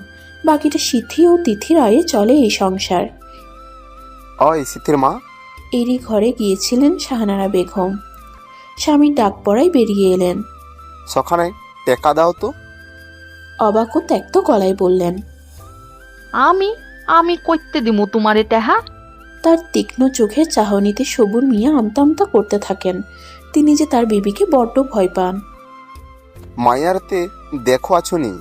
Speaker 3: বাকিটা সিথি ও তিথির আয়ে চলে এই সংসার।
Speaker 12: ওই সিথির মা।
Speaker 3: এরই ঘরে গিয়েছিলেন শাহানারা বেগম। স্বামীর ডাক পড়ায় বেরিয়ে এলেন।
Speaker 12: সখানে টেকা দাও তো।
Speaker 3: অবাক ও ত্যক্ত গলায় বললেন,
Speaker 9: আমি আমি কইতে দিমু তোমারে টেহা।
Speaker 3: তার তীক্ষ্ণ চোখের চাহনিতে সবুর মিয়া আমতা আমতা করতে থাকেন। তিনি যে তার বিবিকে বড্ড ভয় পান।
Speaker 12: মায়ারতে দেখো আছুনি।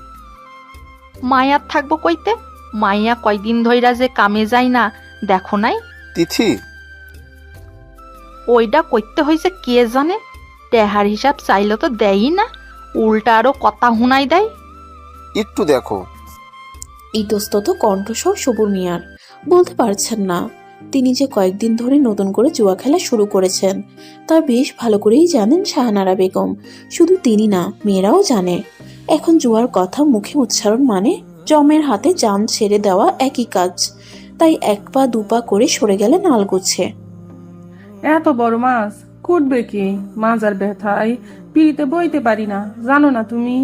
Speaker 9: মায়ার থাকবো কইতে? মাইয়া কয়দিন ধইরা যে কামে যায় না দেখো নাই?
Speaker 12: তিথি,
Speaker 9: ওইটা কইতে হইছে কে জানে। টেহার হিসাব চাইলে তো দেয়ই না, উল্টা আরো কথা হুনাই দেয়।
Speaker 12: একটু দেখো।
Speaker 3: ইতস্তত কণ্ঠস্বর সবুর মিয়ার, বলতে পারছেন না। তিনি যে কয়েকদিন ধরে নতুন করে জুয়া খেলা শুরু করেছেন তা বেশ ভালো করেই জানেন শাহানারা বেগম। শুধু তিনি না, মেয়েরাও জানে। এখন জুয়ার কথা মুখে উচ্চারণ মানে জমের হাতে জান ছেড়ে দেওয়া একই কাজ। তাই এক পা দুপা করে সরে গেলেন আলগোছে।
Speaker 13: এত বড় মাছ কুটবে কি? মাজার ব্যথায় পিড়িতে বইতে পারি না, জানো না তুমি?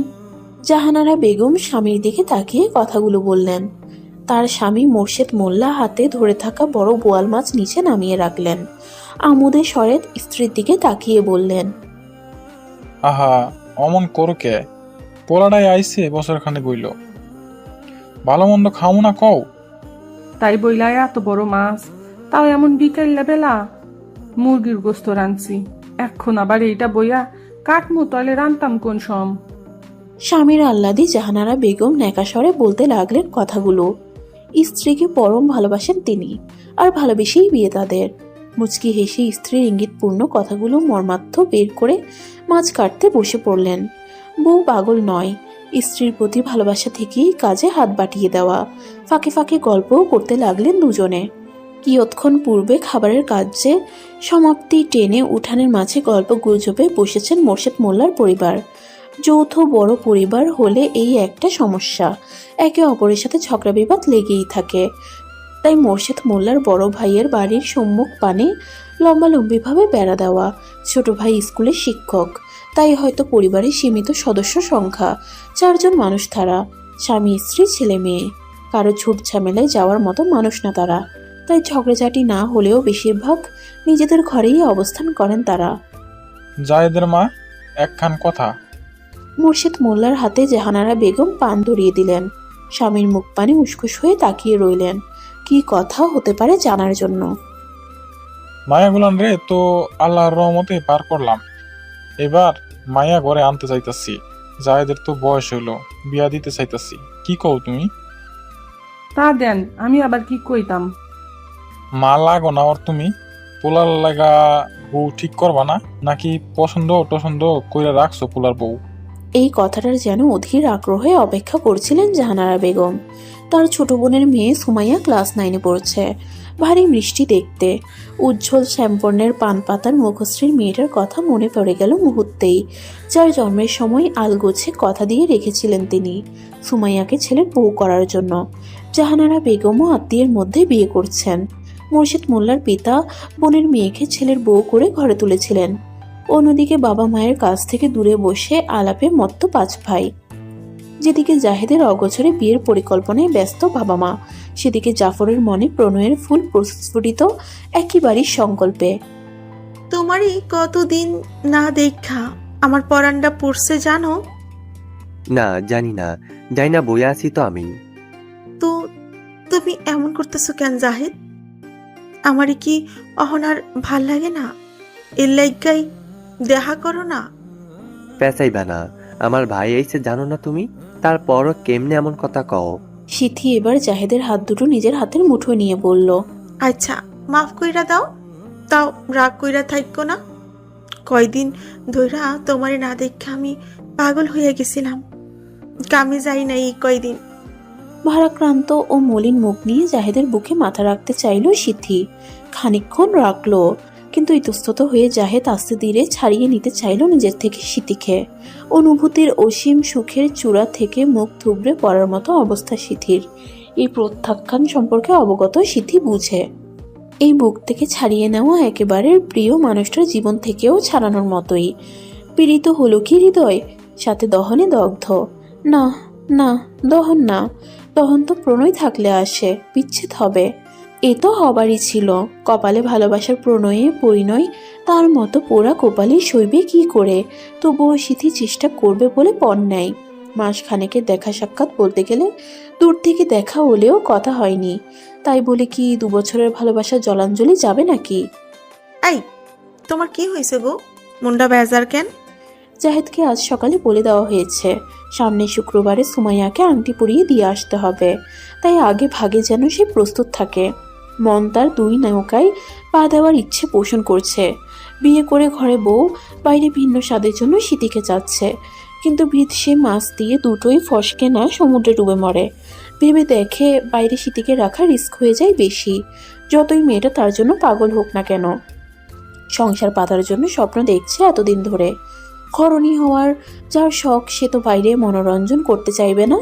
Speaker 3: জাহানারা বেগম স্বামীর দিকে তাকিয়ে কথাগুলো বললেন। তার স্বামী মোর্শেদ মোল্লা হাতে ধরে থাকা বড় বোয়াল মাছ নিচে নামিয়ে রাখলেন। আমোদে স্বরে স্ত্রীর দিকে তাকিয়ে বললেন,
Speaker 7: আহা, অমন করো কে? পোলাডাই আইছে বছরখানে বইল, ভালো মন্দ খাও না কও।
Speaker 13: তাই বইলাই এত বড় মাছ, তাও এমন বিকেল বেলা। মুরগির গোস্ত রাঁধছি, এখন আবার এইটা বইয়া কাটমু, তলে রান্তাম কোন সম।
Speaker 3: স্বামীর আহ্লাদি জাহানারা বেগম ন্যাকা স্বরে বলতে লাগলেন কথাগুলো। স্ত্রীকে পরম ভালোবাসেন তিনি, আর ভালোবেসেই বিয়ে তাদের। মুচকি হেসে স্ত্রীর ইঙ্গিতপূর্ণ কথাগুলো মর্মার্থ বের করে মাছ কাটতে বসে পড়লেন। বউ পাগল নয়, স্ত্রীর প্রতি ভালোবাসা থেকেই কাজে হাত বাটিয়ে দেওয়া। ফাঁকে ফাঁকে গল্পও করতে লাগলেন দুজনে। কিয়ৎক্ষণ পূর্বে খাবারের কাজে সমাপ্তি টেনে উঠানের মাঝে গল্প গুজবে বসেছেন মোর্শেদ মোল্লার পরিবার। যৌথ বড় পরিবার হলে এই একটা সমস্যা, একে অপরের সাথে ঝগড়া বিবাদ লেগেই থাকে। তাই মোর্শেদ মোল্লার বড় ভাইয়ের বাড়ির সম্মুখ পানে লম্বালম্বিভাবে বেড়া দেওয়া। ছোট ভাই স্কুলের শিক্ষক, তাই হয়তো পরিবারের সীমিত সদস্য সংখ্যা 4 জন মানুষ তারা, স্বামী স্ত্রী ছেলে মেয়ে। কারো ঝুট ঝামেলায় যাওয়ার মতো মানুষ না তারা, তাই ঝগড়াঝাটি না হলেও বেশিরভাগ নিজেদের ঘরেই অবস্থান করেন তারা।
Speaker 7: জায়েদের মা, একখান কথা।
Speaker 3: মুর্শিদ মোল্লার হাতে জাহানারা বেগম পান ধরিয়ে দিলেন। স্বামীর মুখ পানে উস্কুস হয়ে তাকিয়ে রইলেন, কি কথা হতে পারে জানার জন্য।
Speaker 7: মায়াগুলান রে তো আল্লাহর রহমতে পার করলাম। এবার মায়া ঘরে আনতে চাইতাছি। জায়েদের তো বয়স হইল, বিয়া দিতে চাইতাছি। কি কও তুমি?
Speaker 13: তা দেন, আমি আবার কি কইতাম?
Speaker 7: মা লাগো না ওর তুমি? পোলার লাগা বউ ঠিক করবা না, নাকি পছন্দ টছন্দ কইরা রাখছো পোলার বউ?
Speaker 3: এই কথাটার যেন অধীর আগ্রহে অপেক্ষা করছিলেন জাহানারা বেগম। তার ছোট বোনের মেয়ে সুমাইয়া ক্লাস 9-এ পড়ছে, ভারী মিষ্টি দেখতে। উজ্জ্বল শ্যামবর্ণের পান পাতার মুখশ্রীর মেয়েটার কথা মনে পড়ে গেল মুহূর্তেই, যার জন্মের সময় আলগোছে কথা দিয়ে রেখেছিলেন তিনি সুমাইয়াকে ছেলের বউ করার জন্য। জাহানারা বেগমও আত্মীয়ের মধ্যে বিয়ে করছেন। মুর্শিদ মোল্লার পিতা বোনের মেয়েকে ছেলের বউ করে ঘরে তুলেছিলেন। অন্যদিকে বাবা মায়ের কাছ থেকে দূরে বসে আলাপে মত্ত 5 ভাই। যেদিকে জাহেদের অগোচরে বিয়ের পরিকল্পনায় ব্যস্ত বাবা মা, সেদিকে জাফরের মনে প্রণয়ের ফুল প্রস্ফুটিত একেবারেই সংকল্পে।
Speaker 2: তোমারই কতদিন না দেখা আমার পরানটা পড়ছে জানো?
Speaker 4: না, জানি না, যাই না, বইয়া আছি তো আমি।
Speaker 2: তো তুমি এমন করতেছো কেন জাহিদ? আমারই কি অহনার ভাল লাগে না? এর লাইগাই দেখা করো না।
Speaker 4: পেঁচাইবা না, আমার ভাই আইছে জানো না তুমি? তারপরও কেমনে এমন কথা কও?
Speaker 3: সিথি এবার জাহেদের হাত দুটো নিজের হাতের মুঠোয় নিয়ে বলল,
Speaker 2: আচ্ছা মাফ কইরা দাও, তাও রাগ কইরা থাকো না। কয়দিন ধইরা তোমারে না দেখে আমি পাগল হয়ে গেছিলাম। কামে যাই না এই কয়দিন।
Speaker 3: ভারাক্রান্ত ও মলিন মুখ নিয়ে জাহেদের বুকে মাথা রাখতে চাইল সিথি। খানিকক্ষণ রাখলো, কিন্তু ইতস্তত হয়ে জাহেদ আস্তে ধীরে ছাড়িয়ে নিতে চাইল নিজের থেকে সিথিকে। অনুভূতির অসীম সুখের চূড়া থেকে মুখ থুবড়ে পড়ার মতো অবস্থা সিথির। এই প্রত্যাখ্যান সম্পর্কে অবগত সিথি বুঝে। এই বুক থেকে ছাড়িয়ে নেওয়া একেবারে প্রিয় মানুষটার জীবন থেকেও ছাড়ানোর মতোই। পীড়িত হলো কি হৃদয়, সাথে দহনে দগ্ধ। না না, দহন না, দহন তো প্রণয় থাকলে আসে, বিচ্ছেদ হবে। এ তো হবারই ছিল। কপালে ভালোবাসার প্রণয়ে পরিণয় তার মতো পোড়া কপালে সইবে কি করে? তবুও সিথি চেষ্টা করবে বলে পণ নেয়। মাসখানেকের দেখা সাক্ষাৎ বলতে গেলে দূর থেকে দেখা হলেও কথা হয়নি, তাই বলে কি 2 বছরের ভালোবাসা জলাঞ্জলি যাবে নাকি?
Speaker 2: এই তোমার কি হয়েছে গো, মুন্ডা বেজার কেন?
Speaker 3: জাহেদকে আজ সকালে বলে দেওয়া হয়েছে সামনে শুক্রবারে সুমাইয়াকে আংটি পরিয়ে দিয়ে আসতে হবে, তাই আগে ভাগে যেন সে প্রস্তুত থাকে। মন তার 2 নৌকায় পা দেওয়ার ইচ্ছে পোষণ করছে। বিয়ে করে ঘরে বউ, বাইরে ভিন্ন স্বাদের জন্য সিথিকে চাচ্ছে, কিন্তু ভিত সে মাছ দিয়ে দুটোই ফসকে না সমুদ্রে ডুবে মরে। ভেবে দেখে বাইরে সিথিকে রাখা রিস্ক হয়ে যায় বেশি, যতই মেয়েটা তার জন্য পাগল হোক না কেন। সংসার পাতার জন্য স্বপ্ন দেখছে এতদিন ধরে। ঘরণী হওয়ার যার শখ সে তো বাইরে মনোরঞ্জন করতে চাইবে না।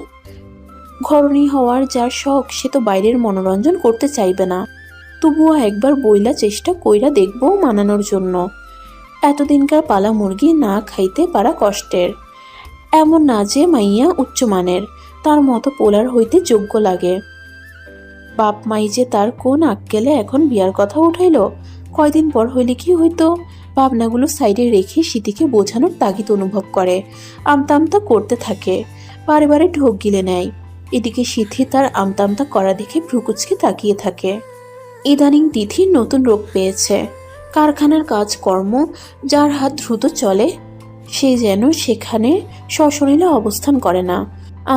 Speaker 3: ঘরণী হওয়ার যার শখ সে তো বাইরের মনোরঞ্জন করতে চাইবে না। তবুও একবার বইলা চেষ্টা কইরা দেখবো মানানোর জন্য। এতদিনকার পালা মুরগি না খাইতে পারা কষ্টের। এমন না যে মাইয়া উচ্চমানের, তার মতো পোলার হইতে যোগ্য লাগে। বাপ মাই যে তার কোন আক্কেলে এখন বিয়ার কথা উঠাইল। কয়দিন পর হইলে কি হইতো? ভাবনাগুলো সাইডে রেখে সিথিকে বোঝানোর তাগিদ অনুভব করে। আমতা করতে থাকে, বারে বারে ঢোক গিলে নেয়। এদিকে সিথি তার আমতা করা দেখে ভ্রুকুচকে তাকিয়ে থাকে। ইদানিং তিথির নতুন রোগ পেয়েছে। কারখানার কাজকর্ম যার হাত দ্রুত চলে, সে যেন সেখানে সশরীরে অবস্থান করে না।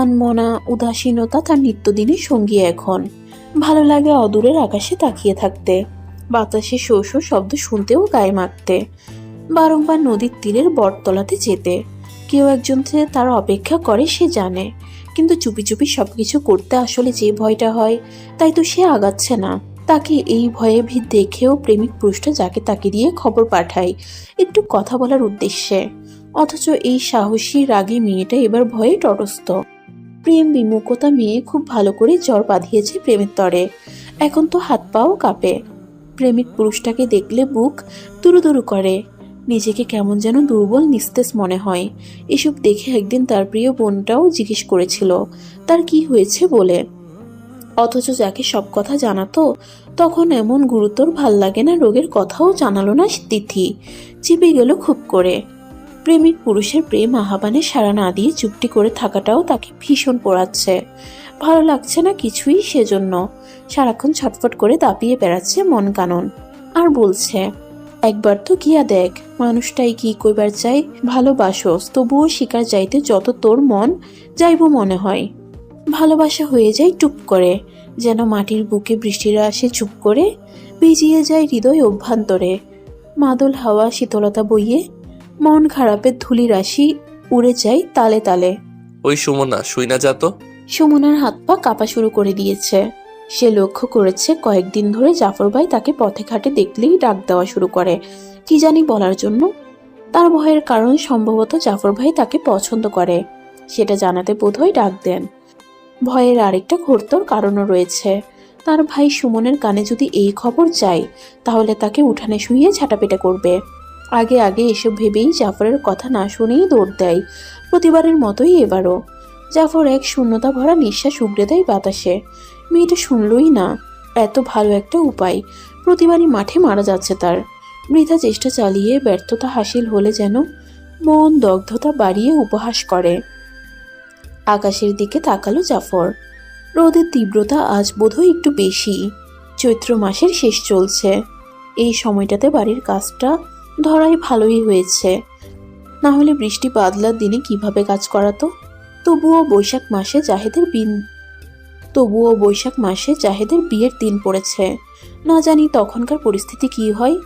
Speaker 3: আনমনা উদাসীনতা তার নিত্যদিনের সঙ্গী এখন। ভালো লাগে অদূরের আকাশে তাকিয়ে থাকতে, বাতাসে শো শো শব্দ শুনতেও গায়ে মাখতে, বারংবার নদীর তীরের বটতলাতে যেতে। কেউ একজন যে তার অপেক্ষা করে সে জানে, কিন্তু চুপি চুপি সবকিছু করতে আসলে যে ভয়টা হয়, তাই তো সে আগাচ্ছে না। তাকে এই ভয়ে ভিড় দেখেও প্রেমিক পুরুষটা যাকে তাকে দিয়ে খবর পাঠায় একটু কথা বলার উদ্দেশ্যে, অথচ এই সাহসী রাগী মেয়েটা এবার ভয়ে তটস্থ। প্রেম বিমুখতা মেয়ে খুব ভালো করে জ্বর বাঁধিয়েছে প্রেমের তরে, এখন তো হাত পাও কাঁপে। প্রেমিক পুরুষটাকে দেখলে বুক দুরু করে, নিজেকে কেমন যেন দুর্বল নিস্তেজ মনে হয়। এসব দেখে একদিন তার প্রিয় বোনটাও জিজ্ঞেস করেছিল তার কি হয়েছে বলে, অথচ যাকে সব কথা জানাতো তখন এমন গুরুতর ভাল লাগে না রোগের কথাও জানালো না তিথি, চেপে গেল খুব করে। প্রেমিক পুরুষের প্রেম আহ্বানে সাড়া না দিয়ে চুপটি করে থাকাটাও তাকে ভীষণ পোড়াচ্ছে, ভালো লাগছে না কিছুই। সেজন্য সারাক্ষণ ছটফট করে দাপিয়ে বেড়াচ্ছে মন কানন, আর বলছে একবার তো গিয়া দেখ মানুষটাই কি কইবার চাই, ভালোবাসোস তবুও শিকার যাইতে যত তোর মন যাইব মনে হয়। ভালোবাসা হয়ে যায় টুপ করে, যেন মাটির বুকে বৃষ্টিরা আসে চুপ করে, ভিজিয়ে যায় হৃদয় অভ্যন্তরে। মাদল হাওয়া শীতলতা বইয়ে মন খারাপের ধুলি রাশি উড়ে যায় তালে তালে।
Speaker 6: ওই সুমনা শুই না যা তো।
Speaker 3: সুমনার হাত পা কাঁপা শুরু করে দিয়েছে। সে লক্ষ্য করেছে কয়েকদিন ধরে জাফর ভাই তাকে পথে ঘাটে দেখলেই ডাক দেওয়া শুরু করে, কি জানি বলার জন্য। তার ভয়ের কারণ সম্ভবত জাফর ভাই তাকে পছন্দ করে, সেটা জানাতে বোধহয় ডাক দেন। ভয়ের আরেকটা ঘোরতর কারণও রয়েছে, তার ভাই সুমনের কানে যদি এই খবর যায় তাহলে তাকে উঠানে শুইয়ে ঝাঁটাপেটা করবে। আগে আগে এসব ভেবেই জাফরের কথা না শুনেই দৌড় দেয়, প্রতিবারের মতোই এবারও। জাফর এক শূন্যতা ভরা নিঃশ্বাস উগড়ে দেয় বাতাসে। মেয়েটা শুনলই না, এত ভালো একটা উপায় প্রতিবারই মাঠে মারা যাচ্ছে তার। বৃথা চেষ্টা চালিয়ে ব্যর্থতা হাসিল হলে যেন মন দগ্ধতা বাড়িয়ে উপহাস করে। আকাশের দিকে তাকালো জাফর। রোদের তীব্রতা আজ বোধহয় একটু বেশি। চৈত্র মাসের শেষ চলছে, এই সময়টাতে বাড়ির কাজটা ধরাই ভালোই হয়েছে, না হলে বৃষ্টি বাদলার দিনে কিভাবে কাজ করাতো। তবুও বৈশাখ মাসে জাহেদের বিয়ের দিন পড়েছে, না জানি তখনকার পরিস্থিতি কি হয়।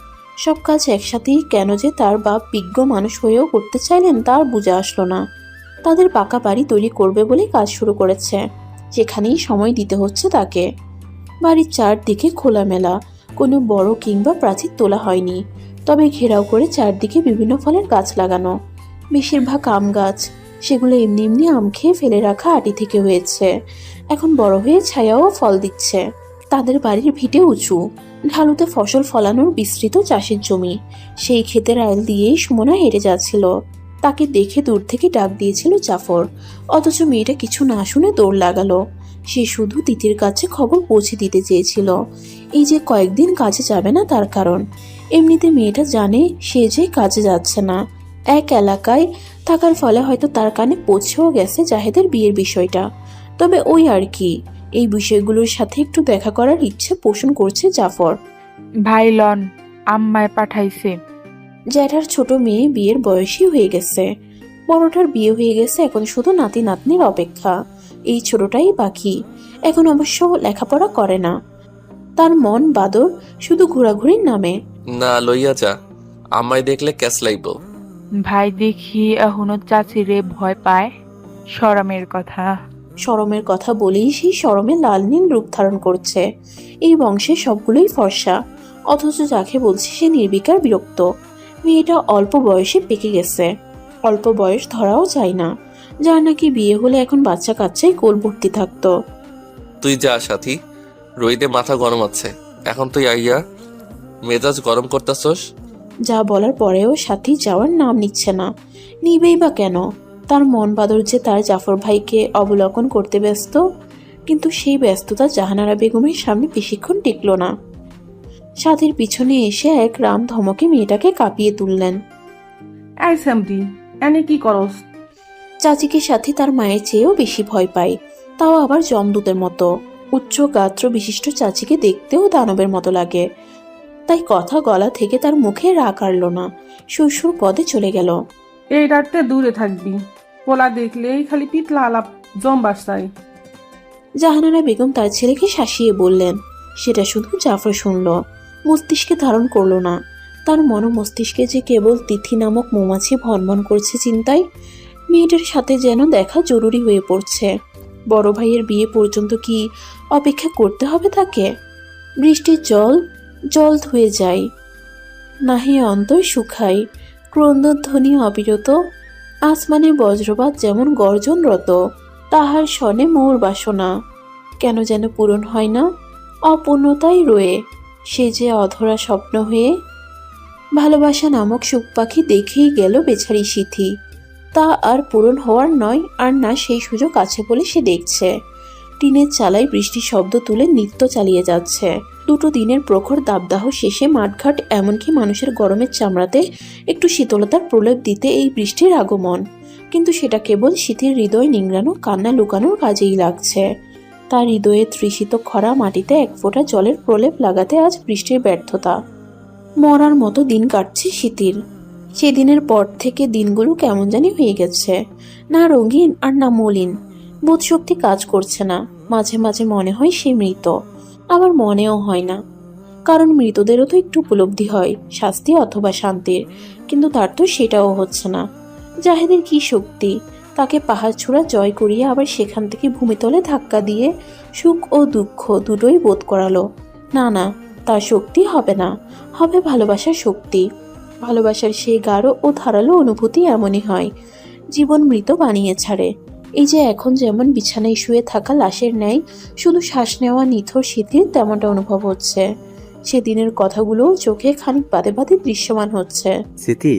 Speaker 3: সব কাজ একসাথেই কেন যে তার বাপ বিজ্ঞ মানুষ হয়েও করতে চাইলেন তার বুঝে আসলো না। তাদের পাকা বাড়ি তৈরি করবে বলে কাজ শুরু করেছে, যেখানেই সময় দিতে হচ্ছে তাকে। বাড়ির চারদিকে খোলামেলা, কোনো বড় কিংবা প্রাচীর তোলা হয়নি, তবে ঘেরাও করে চারদিকে বিভিন্ন ফলের গাছ লাগানো, বেশিরভাগ আম গাছ। সেগুলো এমনি এমনি আম খেয়ে ফেলে রাখা আটি থেকে হয়েছে, এখন বড় হয়ে ছায়াও ফল দিচ্ছে। তাদের বাড়ির ভিটে উঁচু, ঢালুতে ফসল ফলানোর বিস্তৃত চাষের জমি। সেই ক্ষেতের আইল দিয়েই সুমনা হেঁটে যাচ্ছিল, তাকে দেখে দূর থেকে ডাক দিয়েছিল জাফর, অথচ মেয়েটা কিছু না শুনে দৌড় লাগালো। সে শুধু তিতির কাছে খবর পৌঁছে দিতে চেয়েছিল, এই যে কয়েকদিন কাজে যাবে না তার কারণ। এমনিতে মেয়েটা জানে সে যে কাজে যাচ্ছে না, এক এলাকায় থাকার ফলে হয়তো তার কানে পৌঁছেও গেছে জাহেদের বিয়ের বিষয়টা। তবে ওই আর কি, এই বিষয়গুলোর সাথে একটু দেখা করার ইচ্ছে পোষণ করছে জাফর।
Speaker 9: ভাই লন, আম্মায় পাঠাইছে।
Speaker 3: জ্যাঠার ছোট মেয়ে বিয়ের বয়সী হয়ে গেছে, বড়টার বিয়ে হয়ে গেছে, এখন শুধু নাতি নাতনির অপেক্ষা। এই ছোটটাই বাকি, এখন অবশ্য লেখাপড়া করে না, তার মন বাদর শুধু ঘোরাঘুরির নামে।
Speaker 6: না লইয়া যা, আমায় দেখলে ক্যাস লাইব।
Speaker 9: ভাই দেখি এখনো চাচিরে ভয় পায়।
Speaker 3: শরমের কথা বলেই সেই শরমে লাল নীল রূপ ধারণ করছে। এই বংশে সবগুলোই ফর্সা, অথচ যাকে বলছে সে নির্বিকার বিরক্ত। মেয়েটা অল্প বয়সে পেকে গেছে, অল্প বয়স ধরাও যায় না, যার নাকি বিয়ে হলে এখন বাচ্চা কাচ্চাই কোল ভর্তি থাকতো।
Speaker 6: তুই যা সাথী, রইদে মাথা গরম আছে, এখন তুই আইয়া মেজাজ গরম করতেছস।
Speaker 3: যা বলার পরেও সাথী যাওয়ার নাম নিচ্ছে না, নিবেই বা কেন? তার মন বাদর যে তার জাফর ভাইকে অবলোকন করতে ব্যস্ত, কিন্তু সেই ব্যস্ততা জাহানারা বেগমের সামনে বেশিক্ষণ টিকল না। সাথীর পিছনে এসে এক রাম ধমকে মেয়েটাকে কাঁপিয়ে তুললেন।
Speaker 13: এই স্যামটি, এনে কি করস?
Speaker 3: চাচিকে সাথী তার মায়ের চেয়েও বেশি ভয় পায়, তাও আবার জমদূতের মতো। উচ্চ গাত্র বিশিষ্ট চাচিকে দেখতেও দানবের মতো লাগে, তাই কথা গলা থেকে তার মুখে রাগ আড়ল না, সুরসুর পদে চলে গেল।
Speaker 13: এই রাতে দূরে থাকবি, পোলা দেখলেই খালি পিতলা আলাপ জম বাসায়।
Speaker 3: জাহানারা বেগম তার ছেলেকে শাসিয়ে বললেন। সেটা শুধু জাফর শুনল, মস্তিষ্কে ধারণ করলো না। তার মস্তিষ্কে যে কেবল তিথি নামক মৌমাছি ভনভন করছে চিন্তায়। মেয়েটার সাথে যেন দেখা জরুরি হয়ে পড়ছে। বড় ভাইয়ের বিয়ে পর্যন্ত কি অপেক্ষা করতে হবে তাকে? বৃষ্টির জল ধুয়ে যায়, নাহি অন্তর শুকায়। ক্রন্দধ্বনি অবিরত, আসমানে বজ্রপাত যেমন গর্জনরত। তাহার শনে মোর বাসনা কেন যেন পূরণ হয় না, অপূর্ণতাই রয়ে সে যে অধরা স্বপ্ন হয়ে। ভালোবাসা নামক সুখ পাখি দেখেই গেল বেচারি সিথি। তা আর পূরণ হওয়ার নয়, আর না সেই সুযোগ আছে বলে সে দেখছে। টিনের চালায় বৃষ্টির শব্দ তুলে নৃত্য চালিয়ে যাচ্ছে। দুটো দিনের প্রখর দাবদাহ শেষে মাঠঘাট এমনকি মানুষের গরমের চামড়াতে একটু শীতলতার প্রলেপ দিতে এই বৃষ্টির আগমন। কিন্তু সেটা কেবল শীতের হৃদয় নিংড়ানো, কান্না লুকানোর কাজেই লাগছে। তার হৃদয়ে তৃষিত খরা মাটিতে এক ফোঁটা জলের প্রলেপ লাগাতে আজ বৃষ্টির ব্যর্থতা। মরার মতো দিন কাটছে শীতির। সেদিনের পর থেকে দিনগুলো কেমন জানি হয়ে গেছে, না রঙিন আর না মলিন। বোধশক্তি কাজ করছে না। মাঝে মাঝে মনে হয় সে মৃত, আবার মনেও হয় না। কারণ মৃতদেরও তো একটু উপলব্ধি হয় শাস্তি অথবা শান্তির, কিন্তু তার তো সেটাও হচ্ছে না। জাহেদের কি শক্তি তাকে পাহাড় ছোড়া জয় করিয়ে আবার সেখান থেকে ভূমিতলে ধাক্কা দিয়ে সুখ ও দুঃখ দুটোই বোধ করালো। না না, তার শক্তি হবে না, হবে ভালোবাসার শক্তি। ভালোবাসার সেই গাঢ় ও ধারালো অনুভূতি এমনই হয়, জীবন মৃত বানিয়ে ছাড়ে। এই যে এখন যেমন বিছানায় শুয়ে থাকা লাশের ন্যায় শুধু শ্বাস নেওয়া নিথর শীতের তেমনটা অনুভব হচ্ছে। সেদিনের কথাগুলো চোখে খানিক বাদে বাদে দৃশ্যমান হচ্ছে।
Speaker 4: স্মৃতি,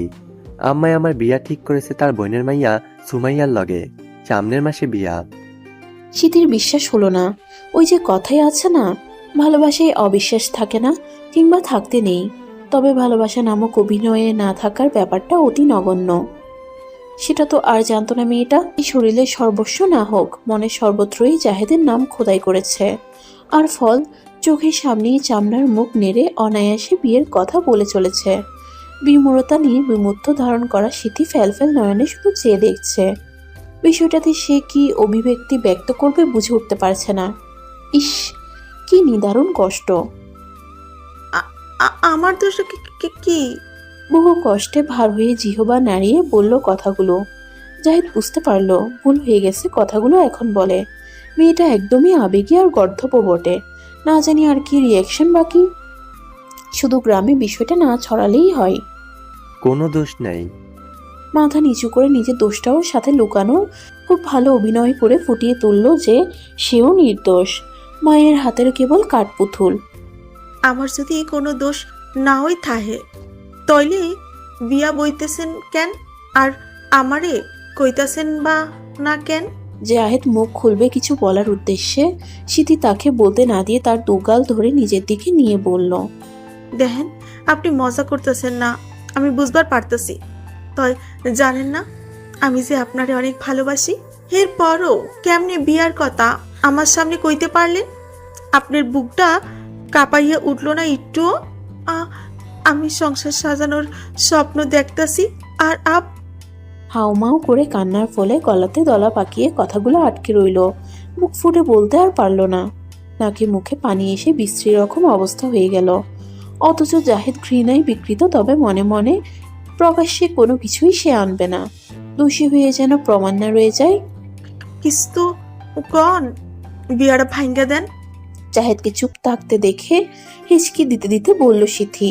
Speaker 4: আম্মাই আমার বিয়া ঠিক করেছে তার বোনের মাইয়া সুমাইয়ার লগে। সামনের মাসে বিয়া।
Speaker 3: শীতের বিশ্বাস হলো না। ওই যে কথাই আছে না, ভালোবাসায় অবিশ্বাস থাকে না, কিংবা থাকতে নেই। তবে ভালোবাসা নামক অভিনয়ে না থাকার ব্যাপারটা অতি নগণ্য। সেটা তো আর জানতো না মেয়েটা। এই শরীরের সর্বস্ব না হোক, মনের সর্বত্রই জাহেদের নাম খোদাই করেছে। আর ফল চোখের সামনেই চামড়ার মুখ নেড়ে অনায়াসে বিয়ের কথা বলে চলেছে। বিমূঢ়তা নিয়ে বিমূর্ত ধারণ করা স্মৃতি ফ্যালফ্যাল নয়নে শুধু চেয়ে দেখছে। বিষয়টাতে সে কি অভিব্যক্তি ব্যক্ত করবে বুঝে উঠতে পারছে না। ইস, কি নিদারুণ কষ্ট।
Speaker 2: আমার দোষ কি?
Speaker 3: বহু কষ্টে ভার হয়ে জিহবা নাড়িয়ে বলল কথাগুলো। জাহিদ বুঝতে পারলো ভুল হয়ে গেছে, কথাগুলো এখন বলে। মেয়েটা একদমই আবেগী আর গর্ধব বটে। না জানি আর কি রিয়াকশন বাকি। শুধু গ্রামে বিষয়টা না ছড়ালেই হয়।
Speaker 4: কোনো দোষ নাই।
Speaker 3: মাথা নিচু করে নিজের দোষটাও সাথে লুকানো খুব ভালো অভিনয় করে ফুটিয়ে তুলল যে সেও নির্দোষ। মায়ের হাতের কেবল কাঠপুতুল।
Speaker 2: আমার যদি কোনো দোষ নাওই থাহে তইলে বিয়া বইতেছেন কেন, আর আমারে কইতাছেন বা না কেন?
Speaker 3: জাহেদ মুখ খুলবে কিছু বলার উদ্দেশ্যে স্মৃতি তাকে বলতে না দিয়ে তার দুগাল ধরে নিজের দিকে নিয়ে বলল,
Speaker 2: দেখেন আপনি মজা করতেছেন না, আমি বুঝবার পারতেছি। তই জানেন না আমি যে আপনারে অনেক ভালোবাসি। এরপরও কেমনে বিয়ার কথা আমার সামনে কইতে পারলেন? আপনার বুকটা কাঁপাইয়া উঠল না একটুও? আমি সংসার সাজানোর স্বপ্ন দেখতাছি, আর
Speaker 3: হাউমাউ করে কান্নার ফলে গলাতে দলা পাকিয়ে কথাগুলো আটকে রইল। মুখ ফুটে বলতে আর পারল না। নাকি মুখে পানি এসে বিশ্রী রকম অবস্থা হয়ে গেল। অথচ জাহেদ ঘৃণায় বিকৃত, তবে মনে মনে প্রকাশ্যে কোনো কিছুই সে আনবে না। দোষী হয়ে যেন প্রমাণ না রয়ে যায়।
Speaker 2: কিছু কন, বিয়াটা ভাঙ্গা দেন।
Speaker 3: জাহেদকে চুপ থাকতে দেখে হিচকি দিতে দিতে বলল সিথি।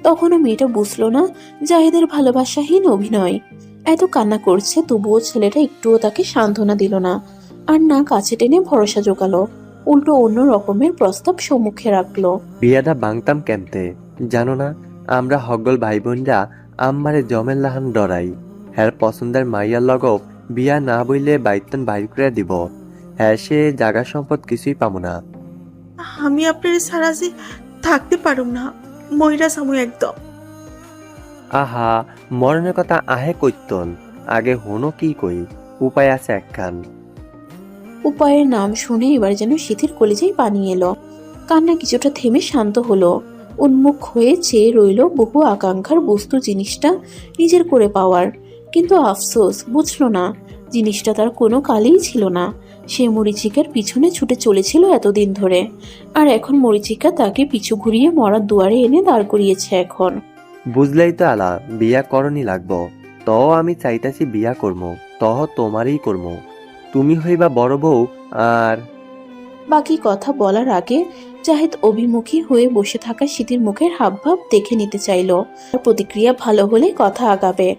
Speaker 3: তখনও মেয়েটা বুঝলো না জাহেদের ভালোবাসাহীন অভিনয়। এত কান্না করছে তবুও ছেলেটা একটুও তাকে সান্ত্বনা দিল না, আর না কাছে টেনে ভরসা জোগালো। উল্টো অন্য রকমের প্রস্তাব সম্মুখে রাখলো।
Speaker 4: বিয়াটা বাংতাম কেমতে জানো না? আমরা হগল ভাই বোনরা আম্মারে জমের লাহান ডরাই। হ্যার পছন্দের মাইয়ার লগও বিয়া না বইলে বাইতন বাইর করে দিব। হ্যাঁ, সে জাগা সম্পদ কিছুই পাবো না।
Speaker 2: আমি আপনার সারা যে থাকতে পারুম না, ময়রা সামু একদম।
Speaker 4: আহা, মরণের কথা আহে কইতন, আগে হনো কি কই, উপায় আছে একখান।
Speaker 3: উপায়ের নাম শুনে এবার যেন শীতের কলেজেই পানি এলো। কান্না কিছুটা থেমে শান্ত হলো। উন্মুখ হয়ে চেয়ে রইল বহু আকাঙ্ক্ষার বস্তু জিনিসটা নিজের করে পাওয়ার। কিন্তু আফসোস বুঝলো না জিনিসটা তার কোনো কালেই ছিল না। সে মরিচিকার পিছনে ছুটে চলেছিল এতদিন ধরে, আর এখন মরিচিকা তাকে পিছু ঘুরিয়ে মরার দুয়ারে এনে দাঁড় করিয়েছে। এখন
Speaker 4: বুঝলেই তো আলা, বিয়া করণই লাগবো। তও আমি চাইতাছি বিয়া করমু, তহ তোমারই করমু। তুমি হইবা বড় বউ। আর
Speaker 3: বাকি কথা বলার আগে জাহিদ অভিমুখী হয়ে বসে থাকা সিথির মুখের হাবভাব দেখে নিতে চাইল। তার প্রতিক্রিয়া ভালো হলে কথা আগাবে,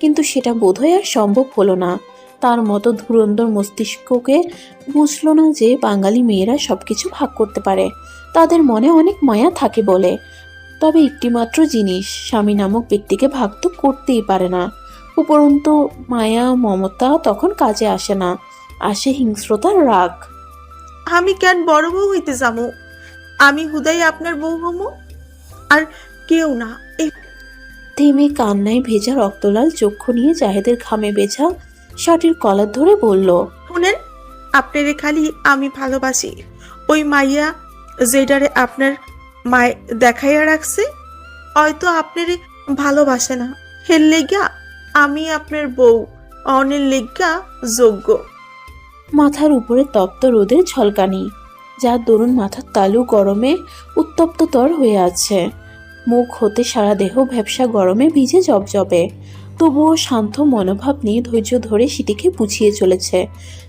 Speaker 3: কিন্তু সেটা বোধহয় আর সম্ভব হলো না। তার মতো ধুরন্ধর মস্তিষ্ককে বুঝলো না যে বাঙালি মেয়েরা সবকিছু ভাগ করতে পারে, তাদের মনে অনেক মায়া থাকে বলে। তবে একটিমাত্র জিনিস, স্বামী নামক ব্যক্তিকে ভাগ তো করতেই পারে না। উপরন্তু মায়া মমতা তখন কাজে আসে না, আসে হিংস্রতার রাগ।
Speaker 2: আমি কেন বড় বউ হইতে যাবো? আমি হুদাই আপনার বউ হমু, আর কেউ না।
Speaker 3: থেমে কান্নায় ভেজা রক্তলাল চক্ষু নিয়ে জাহেদের ঘামে বেছা শার্টের কলার ধরে বলল,
Speaker 2: শুনেন, আপনারে খালি আমি ভালোবাসি। ওই মাইয়া যেটারে আপনার মায় দেখাইয়া রাখছে, হয়তো আপনারে ভালোবাসে না। হের লেগা আমি আপনার বউ, অনের লেগা যোগ্য।
Speaker 3: মাথার উপরে তপ্ত রোদের ঝলকানি, যার দরুন মাথার তালু গরমে উত্তপ্ততর হয়ে আছে। মুখ হতে সারা দেহ ভ্যাপসা গরমে ভিজে জবজবে। তবুও শান্ত মনোভাব নিয়ে ধৈর্য ধরে সিটিকে বুঝিয়ে চলেছে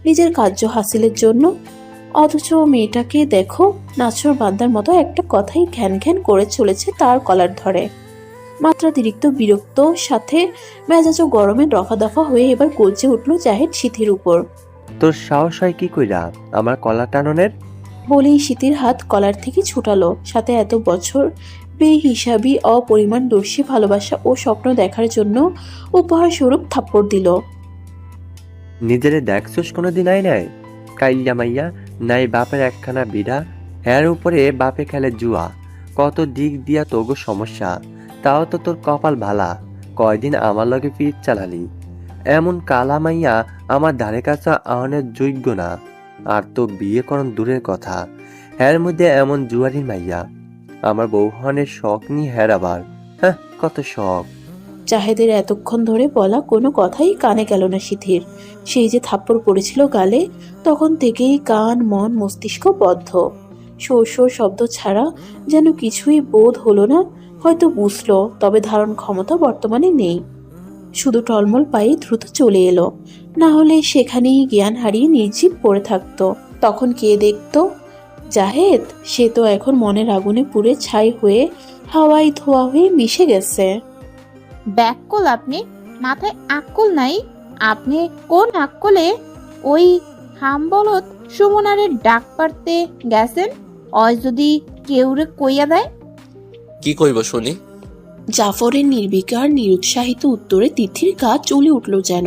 Speaker 3: নিজের কার্য হাসিলের জন্য। অথচ মেয়েটাকে দেখো, নাচর বান্দার মতো একটা কথাই ঘ্যান ঘ্যান করে চলেছে তার কলার ধরে। মাত্রাতিরিক্ত বিরক্ত সাথে মেজাজও গরমে দফা দফা হয়ে এবার গর্জে উঠল জাহেদ সিথির উপর।
Speaker 4: তোর সাহস হয় কি কইরা আমার কলা টাননের?
Speaker 3: বলেই সিথির হাত কলার থেকে ছুটালো, সাথে এত বছর বেহিসাবি অপরিমাণদর্শী ভালোবাসা ও স্বপ্ন দেখার জন্য উপহার স্বরূপ থাপ্পড় দিল।
Speaker 4: নিজেরে দেখছোস কোনোদিন আই নাই? কাইল্লা মাইয়া, নাই বাপের একখানা বিড়া, এর উপরে বাপে খেলে জুয়া। কত দিক দিয়া তোগো সমস্যা, তাও তো তোর কপাল ভালা, কয়দিন আমার লগে পিঠ চালালি। এমন কালা মাইয়া আমার ধারে কাছে আহনের যোগ্য না। আর তো বিয়ে করন দূরের কথা, এর মধ্যে এমন জুয়ারি মাইয়া। আমার বৌহনের শখ নি হের আবার, হ্যাঁ কত শখ।
Speaker 3: জাহেদের এতক্ষণ ধরে বলা কোনো কথাই কানে গেল না সিথির। সেই যে থাপ্পড় পড়েছিল গালে, তখন থেকেই কান মন মস্তিষ্ক বদ্ধ। শোর শোর শব্দ ছাড়া যেন কিছুই বোধ হলো না। হয়তো বুঝলো, তবে ধারণ ক্ষমতা বর্তমানে নেই। শুধু টলমল পায়ে দ্রুত চলে এলো, না হলে সেখানেই জ্ঞান হারিয়ে নির্জীব পড়ে থাকতো। তখন কে দেখতো? জাহেদ। সে তো এখন মনের আগুনে পুড়ে ছাই হয়ে হাওয়ায় ধোয়া হয়ে মিশে গেছে।
Speaker 1: ব্যাককল আপনি, মাথায় আক্কল নাই? আপনি কোন আক্কলে ওই হামবলত সুমনারে ডাক পারতে গেছেন? অয় যদি কেউরে কইয়া দেয়?
Speaker 6: কি কইব শুনি?
Speaker 3: জাফরের নির্বিকার নিরুৎসাহিত উত্তরে তিথির গা চলে উঠল যেন।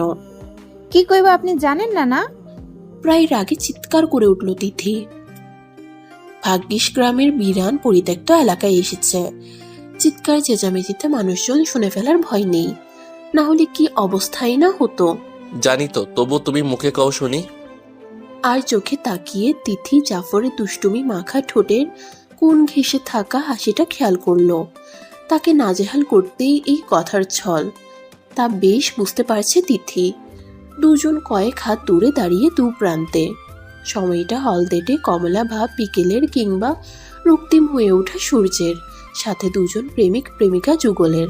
Speaker 1: কি কইব আপনি জানেন না? না
Speaker 3: প্রায় রাগে চিৎকার করে উঠল তিথি। ভাগ্যিস গ্রামের বিরান পরিত্যক্ত এলাকায় এসেছে, চিৎকার চেঁচামেচিতে মানুষজন শুনে ফেলার ভয় নেই, না হলে কি অবস্থাই না হতো।
Speaker 6: জানি তো, তবু তুমি মুখে কও শুনি।
Speaker 3: আর চোখে তাকিয়ে তিথি জাফরের দুষ্টুমি মাখা ঠোঁটের কোন ঘেঁষে থাকা হাসিটা খেয়াল করলো। তাকে নাজেহাল করতেই এই কথার ছল, তা বেশ বুঝতে পারছে তিথি। দুজন কয়েক হাত দূরে দাঁড়িয়ে দু প্রান্তে। সময়টা হলদেটে কমলা ভাব বিকেলের কিংবা রক্তিম হয়ে ওঠা সূর্যের, সাথে দুজন প্রেমিক প্রেমিকা যুগলের।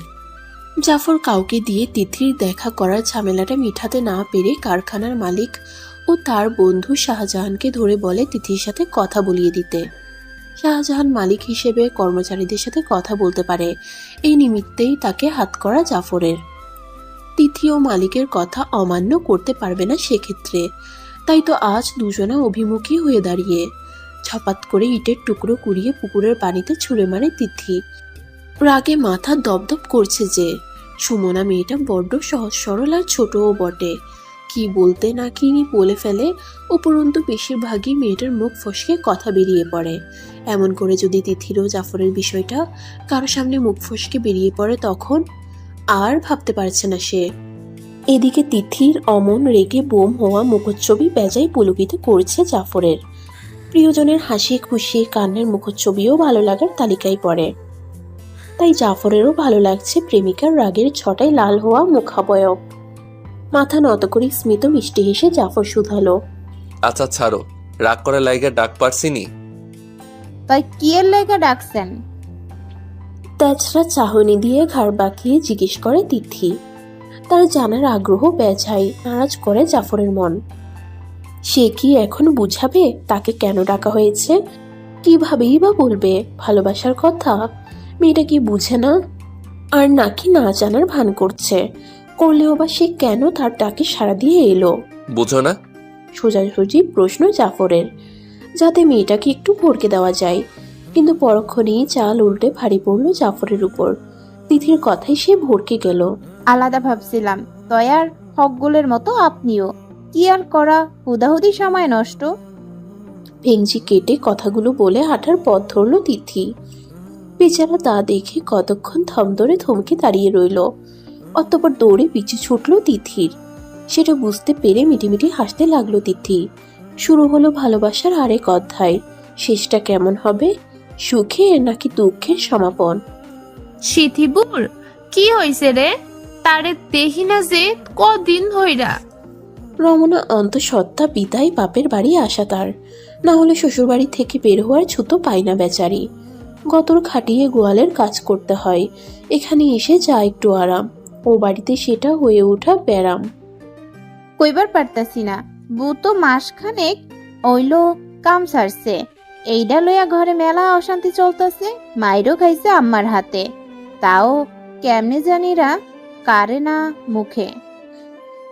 Speaker 3: জাফর কাউকে দিয়ে তিথির দেখা করার ঝামেলাটা মিঠাতে না পেরে কারখানার মালিক ও তার বন্ধু শাহজাহানকে ধরে বলে তিথির সাথে কথা বলিয়ে দিতে। শাহজাহান মালিক হিসেবে কর্মচারীদের সাথে কথা বলতে পারে, এই নিমিত্তেই তাকে হাত করা জাফরের। তিথি ও মালিকের কথা অমান্য করতে পারবে না সেক্ষেত্রে। তাই তো আজ দুজনা অভিমুখী হয়ে দাঁড়িয়ে। ছপাত করে ইটের টুকরো কুড়িয়ে পুকুরের পানিতে ছুঁড়ে মারে তিথি। রাগে মাথা দপদপ করছে যে। সুমনা মেয়েটা বড্ড সহজ সরল আর ছোটও বটে, কি বলতে না কি বলে ফেলে। উপরন্তু বেশিরভাগই মেয়েটার মুখ ফসকে কথা বেরিয়ে পড়ে। এমন করে যদি তিথির ও জাফরের বিষয়টা কারো সামনে মুখ ফসকে বেরিয়ে পড়ে, তখন আর ভাবতে পারছে না সে। এদিকে তিথির অমন রেগে বোম হওয়া মুখচ্ছবি বেজায় পুলকিত করছে জাফরের। প্রিয়জনের হাসি খুশি কান্নার মুখচ্ছবিও ভালো লাগার তালিকায় পড়ে। তাই জাফরেরও ভালো লাগছে প্রেমিকার রাগের ছটায় লাল হওয়া মুখাবয়ব। মাথা নত করে স্মিত মিষ্টি হেসে জাফর শুধালো।
Speaker 6: আচ্ছা ছাড়ো, রাগ করে লাইগা ডাক পারছিনি।
Speaker 1: তাই কি এর লেগে ডাকছেন?
Speaker 3: তেজরা চাহনি দিয়ে ঘাড় বাঁকিয়ে জিজ্ঞেস করে তিথি। তার জানার আগ্রহ বেজায় নারাজ করে জাফরের মন। সে কি এখন বুঝাবে তাকে কেন ডাকা হয়েছে? কিভাবেই বা বলবে ভালোবাসার কথা? মেয়েটা কি বুঝে না? আর নাকি না জানার ভান করছে? করলেও বা সে কেন তার ডাকে সাড়া দিয়ে এলো?
Speaker 6: বুঝো না?
Speaker 3: সোজাসুজি প্রশ্ন জাফরের, যাতে মেয়েটাকে একটু ভড়কে দেওয়া যায়। কিন্তু পরক্ষণেই চাল উল্টে ভারী পড়লো জাফরের উপর। তিথির কথায় সে ভড়কে গেল।
Speaker 1: আলাদা ভাবছিলাম, দয়ার হকগুলের মতো আপনিও। কি আর করা, হুদাহুদি সময় নষ্ট।
Speaker 3: ভেঙচি কেটে কথাগুলো বলে হাঁটার পথ ধরল তিথি। বেচারা তা দেখে কতক্ষণ থম ধরে থমকে দাঁড়িয়ে রইল। অতঃপর দৌড়ে পিছু ছুটল তিথির। সেটা বুঝতে পেরে মিটিমিটি হাসতে লাগলো তিথি। শুরু হলো ভালোবাসার আরেক অধ্যায়। শেষটা কেমন হবে? সুখে নাকি দুঃখের সমাপন?
Speaker 8: সিথিবুর, কি হইছে রে? তারে দেখি না যে কদিন হইরা।
Speaker 3: রমনা অন্তঃসত্ত্বা বিদায় বাপের বাড়ি আসা তার, না হলে শ্বশুরবাড়ি থেকে বের হওয়ার ছুতো পায় না বেচারি। গতর খাটিয়ে গোয়ালের কাজ করতে হয়, এখানে এসে যা একটু আরাম। ও বাড়িতে সেটা হয়ে ওঠা ব্যারাম।
Speaker 1: কইবার পারতাছি না, বউ তো মাসখানেক ওইলো কাম সারছে। এইডা লইয়া ঘরে মেলা অশান্তি চলতেছে। মাইরও খাইছে আম্মার হাতে, তাও কেমনে জানিরা কারে না মুখে।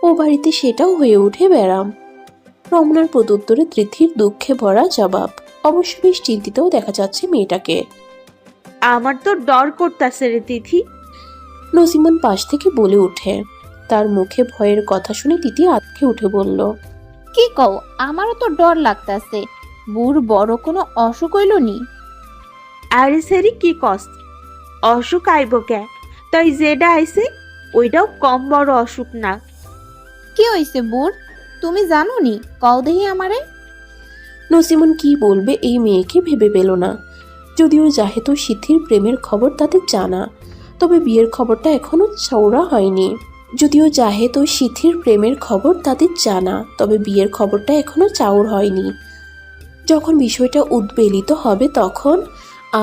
Speaker 3: ও বাড়িতে সেটাও হয়ে ওঠে ব্যারাম। রমনার প্রত্যুত্তরে তিথির দুঃখে ভরা জবাব। অবশ্য বেশ চিন্তিতও দেখা যাচ্ছে মেয়েটাকে।
Speaker 2: আমার তো ডর করতাছে রে তিথি।
Speaker 3: নসিমন পাশ থেকে বলে ওঠে। তার মুখে ভয়ের কথা শুনে তিথি আঁতকে উঠে বলল,
Speaker 1: কি কও, আমারও তো ডর লাগতাছে। বুড় বড় কোনো অসুখ হইল নি?
Speaker 2: আরে সেরি কি কস, অসুখ আইব কে? তাই যেটা আইছে ওইটাও কম বড় অসুখ না।
Speaker 1: কি হইছে বুড়, তুমি জানো নি? কও দেহি আমারে।
Speaker 3: নসিমন কি বলবে এই মেয়েকে ভেবে পেল না। যদিও জাহেদ ও সিদ্ধির প্রেমের খবর তাদের জানা, তবে বিয়ের খবরটা এখনো চওড়া হয়নি। যদিও জাহেদ ও সিদ্ধির প্রেমের খবর তাদের জানা, তবে বিয়ের খবরটা এখনো চাউর হয়নি। যখন বিষয়টা উদ্বেলিত হবে তখন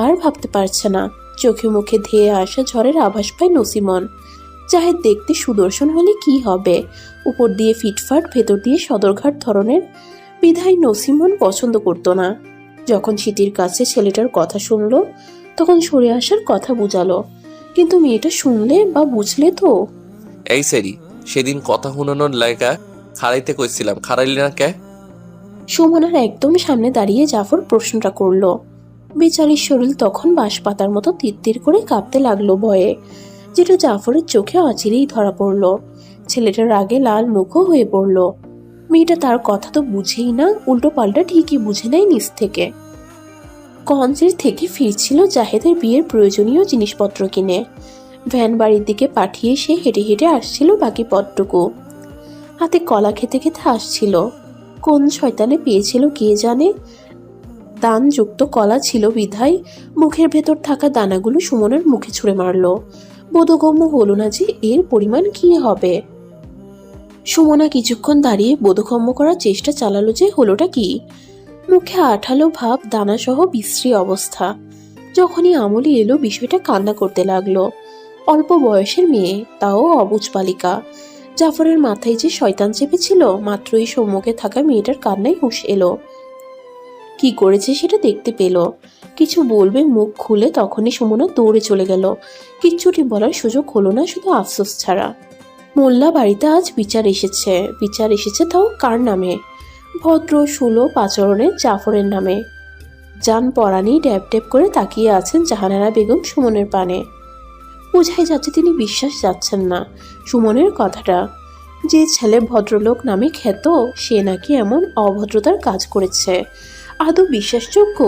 Speaker 3: আর ভাবতে পারছে না। চোখে মুখে ধেয়ে আসা ঝড়ের আভাস পায় নসিমন। জাহেদ দেখতে সুদর্শন হলে কি হবে, উপর দিয়ে ফিটফাট ভেতর দিয়ে সদরঘাট ধরনের, বিধায় নসিমন পছন্দ করতো না। যখন সিটির কাছে ছেলেটার কথা শুনলো তখন সরে আসার কথা বুঝালো, কিন্তু মেয়েটা শুনলে বা বুঝলে তো।
Speaker 6: এই সেরি, সেদিন কথা শুনানোর লাইগা খাড়াইতে কইছিলাম, খাড়াইলি না কে?
Speaker 3: সুমনার একদম সামনে দাঁড়িয়ে জাফর প্রশ্নটা করলো। বেচারির শরীর তখন বাঁশপাতার মতো তিত্তির করে কাঁপতে লাগলো ভয়ে, যেটা জাফরের চোখে অচিরেই ধরা পড়লো। ছেলেটার রাগে লাল মুখও হয়ে পড়লো। মেয়েটা তার কথা তো বুঝেই না, উল্টো পাল্টা ঠিকই বুঝে নেয় নিজ থেকে। গঞ্জের থেকে ফিরছিল জাহেদের বিয়ের প্রয়োজনীয় জিনিসপত্র কিনে। ভ্যান বাড়ির দিকে পাঠিয়ে সে হেঁটে হেঁটে আসছিল বাকি পথটুকু। হাতে কলা খেতে খেতে আসছিল। কোন শয়তানে পেয়েছিল কে জানে। দানযুক্ত কলা ছিল বিধায় মুখের ভেতর থাকা দানাগুলো সুমনের মুখে ছুঁড়ে মারল। বোধগম্য হলো না যে এর পরিমাণ কি হবে। সুমনা কিছুক্ষণ দাঁড়িয়ে বোধগম্য করার চেষ্টা চালালো যে হলোটা কি। মুখে আঠালো ভাব, দানা সহ বিশ্রী অবস্থা। যখনই আমলি এলো বিষয়টা কান্না করতে লাগলো। অল্প বয়সের মেয়ে, তাও অবুঝ বালিকা। জাফরের মাথায় যে শয়তান চেপেছিল, মাত্রই সম্মুখে থাকা মেয়েটার কান্নায় হুঁশ এলো। কি করেছে সেটা দেখতে পেল। কিছু বলবে মুখ খুলে তখনই সুমনা দৌড়ে চলে গেল। কিচ্ছুটি বলার সুযোগ হলো না, শুধু আফসোস ছাড়া। মোল্লা বাড়িতে আজ বিচার এসেছে। বিচার এসেছে তাও কার নামে? ভদ্র সুলভ আচরণে জাফরের নামে। জান পরানি ড্যাব ড্যাব করে তাকিয়ে আছেন জাহানারা বেগম সুমনের পানে। বোঝাই যাচ্ছে তিনি বিশ্বাস যাচ্ছেন না সুমনের কথাটা। যে ছেলে ভদ্রলোক নামে খ্যাত, সে নাকি এমন অভদ্রতার কাজ করেছে, আদৌ বিশ্বাসযোগ্য?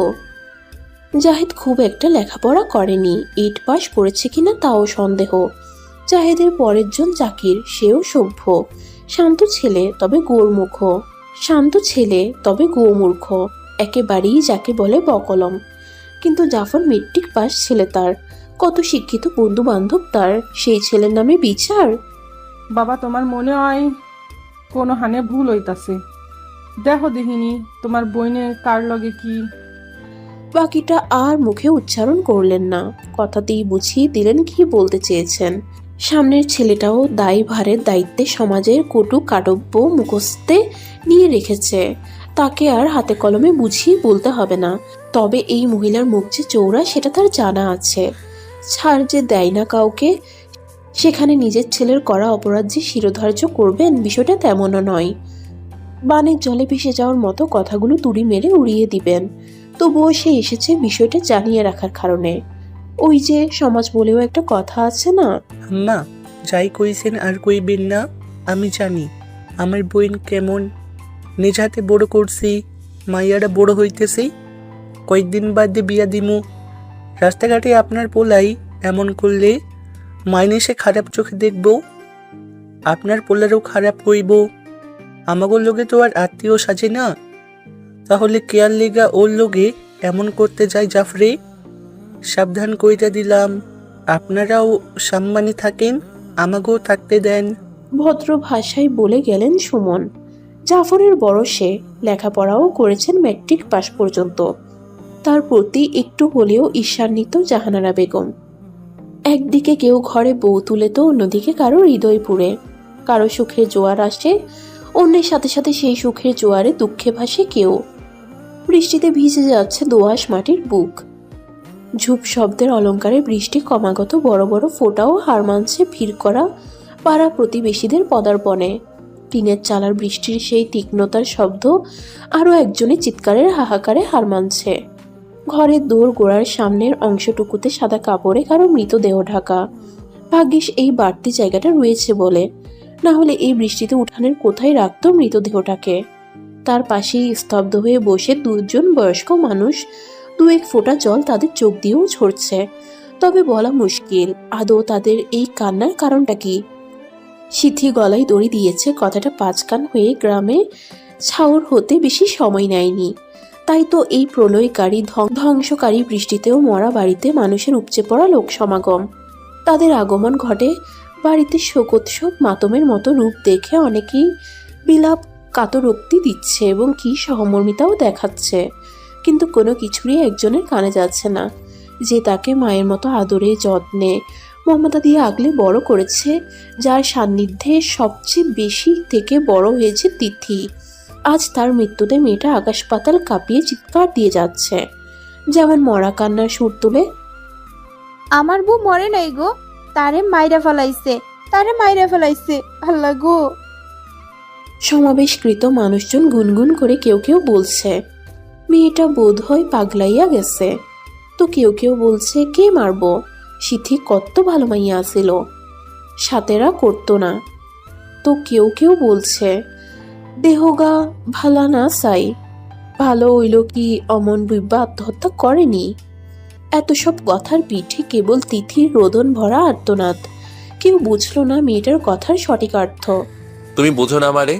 Speaker 3: জাহেদ খুব একটা লেখাপড়া করেনি, 8 পাস করেছে কিনা তাও সন্দেহ। জাহেদের পরের জন জাকির, সেও সভ্য, শান্ত ছেলে তবে গোমূর্খ। একেবারেই যাকে বলে বকলম। কিন্তু জাফর মেট্রিক পাস ছেলে তার, কত শিক্ষিত বন্ধু বান্ধব তার, সেই ছেলের নামে বিচার?
Speaker 13: বাবা তোমার মনে হয় কোনো হানে ভুল হইতাছে। দেখো দেখিনি তোমার বইনে কার লগে কি।
Speaker 3: বাকিটা আর মুখে উচ্চারণ করলেন না, কথাতেই বুঝিয়ে দিলেন কি বলতে চেয়েছেন। সামনের ছেলেটাও দায়ভারের দায়িত্বে সমাজের কটু কাটব্য মুখস্থে নিয়ে রেখেছে, তাকে আর হাতে কলমে বুঝিয়ে বলতে হবে না। তবে এই মহিলার মুখ যে চৌড়া সেটা তার জানা আছে। ছাড় যে দেয় না কাউকে, সেখানে নিজের ছেলের করা অপরাধ যে শিরোধার্য করবেন বিষয়টা তেমনও নয়। বানের জলে ভেসে যাওয়ার মতো কথাগুলো তুড়ি মেরে উড়িয়ে দিবেন। তবুও সে এসেছে বিষয়টা জানিয়ে রাখার কারণে। ওই যে সমাজ বলেও একটা কথা আছে না?
Speaker 14: আম্মা, যাই কইছেন আর কইবেন না, আমি জানি আমার বোন কেমন। নিজ হাতে বড় করছি, মাইয়ারা বড় হইতেছে, কয়েকদিন বাদে বিয়া দিমু। রাস্তাঘাটে আপনার পোলাই এমন করলে মাইনে সে খারাপ চোখে দেখব, আপনার পোলারও খারাপ কইব। আমাগোর লোকে তো আর আত্মীয় সাজে না, তাহলে কেয়ার লেগা ওর লোকে এমন করতে যায় জাফরে। সাবধান কইরা দিলাম, আপনারাও সাম্মানে থাকেন, আমাকেও থাকতে দেন।
Speaker 3: ভদ্র ভাষায় বলে গেলেন সুমন। জাফরের বয়সে লেখাপড়াও করেছেন ম্যাট্রিক পাস পর্যন্ত। তার প্রতি একটু হলেও ঈর্ষান্বিত জাহানারা বেগম। একদিকে কেউ ঘরে বউ তুলে তো অন্যদিকে কারো হৃদয় পুড়ে। কারো সুখের জোয়ার আসে, অন্যের সাথে সাথে সেই সুখের জোয়ারে দুঃখে ভাসে কেউ। বৃষ্টিতে ভিজে যাচ্ছে দোআঁশ মাটির বুক। ঝুপ শব্দের অলঙ্কারে বৃষ্টি ক্রমাগত বড় বড় ফোঁটাও হার মানছে ভিড় করা পাড়া প্রতিবেশীদের পদার্পণে। টিনের চালার বৃষ্টির সেই তীক্ষ্ণতার শব্দ আরও একজনের চিৎকারের হাহাকারে হার মানছে। ঘরের দোর গোড়ার সামনের অংশটুকুতে সাদা কাপড়ে কারো মৃতদেহ ঢাকা। ভাগ্যিস এই বাড়তি জায়গাটা রয়েছে বলে, না হলে এই বৃষ্টিতে উঠানের কোথায় রাখতো মৃতদেহটাকে। তার পাশেই স্তব্ধ হয়ে বসে দুজন বয়স্ক মানুষ, দু এক ফোঁটা জল তাদের চোখ দিয়েও ঝরছে। তবে বলা মুশকিল আদৌ তাদের এই কান্নার কারণটা কি। সিথি গলায় দড়ি দিয়েছে কথাটা পাঁচকান হয়ে গ্রামে ছাউর হতে বেশি সময় নেয়নি। তাই তো এই প্রলয়কারী ধ্বংসকারী বৃষ্টিতেও মরা বাড়িতে মানুষের উপচে পড়া লোক সমাগম। তাদের আগমন ঘটে বাড়িতে শোকোৎসব মাতমের মতো রূপ দেখে অনেকেই বিলাপ কাতরোক্তি দিচ্ছে এবং কি সহমর্মিতাও দেখাচ্ছে, কিন্তু কোনো কিছুরই একজনের কানে যাচ্ছে না, যে তাকে মায়ের মতো আদরে যত্নে মমতা দিয়ে আগলে বড় করেছে, যার সান্নিধ্যে সবচেয়ে বেশি থেকে বড় হয়েছে তিথি। আজ তার মৃত্যুতে মেয়েটা আকাশ পাতাল কাঁপিয়ে চিৎকার দিয়ে যাচ্ছে, যেমন মরা কান্নার সুর তুলে,
Speaker 1: আমার বউ মরে নাই গো, তারে মাইরা ফেলাইছে, তারে মাইরা ফেলাইছে, আল্লাহ গো।
Speaker 3: সমাবেশকৃত মানুষজন গুনগুন করে কেউ কেউ বলছে মেয়েটা বোধ হয় পাগলাইয়া গেছে। তো কেউ কেউ বলছে কে মারবো, সিথি কত ভালো মাইয়া আসিল, সাতেরা করতো না। তো কেউ কেউ বলছে দেহগা ভালা না চাই, ভালো হইল কি অমন বুইবা আত্মহত্যা করেনি। এত সব কথার পিঠে কেবল তিথির রোদন ভরা আর্তনাদ। কেউ বুঝলো না মেয়েটার কথার সঠিক অর্থ।
Speaker 6: তুমি বুঝো না আমারে?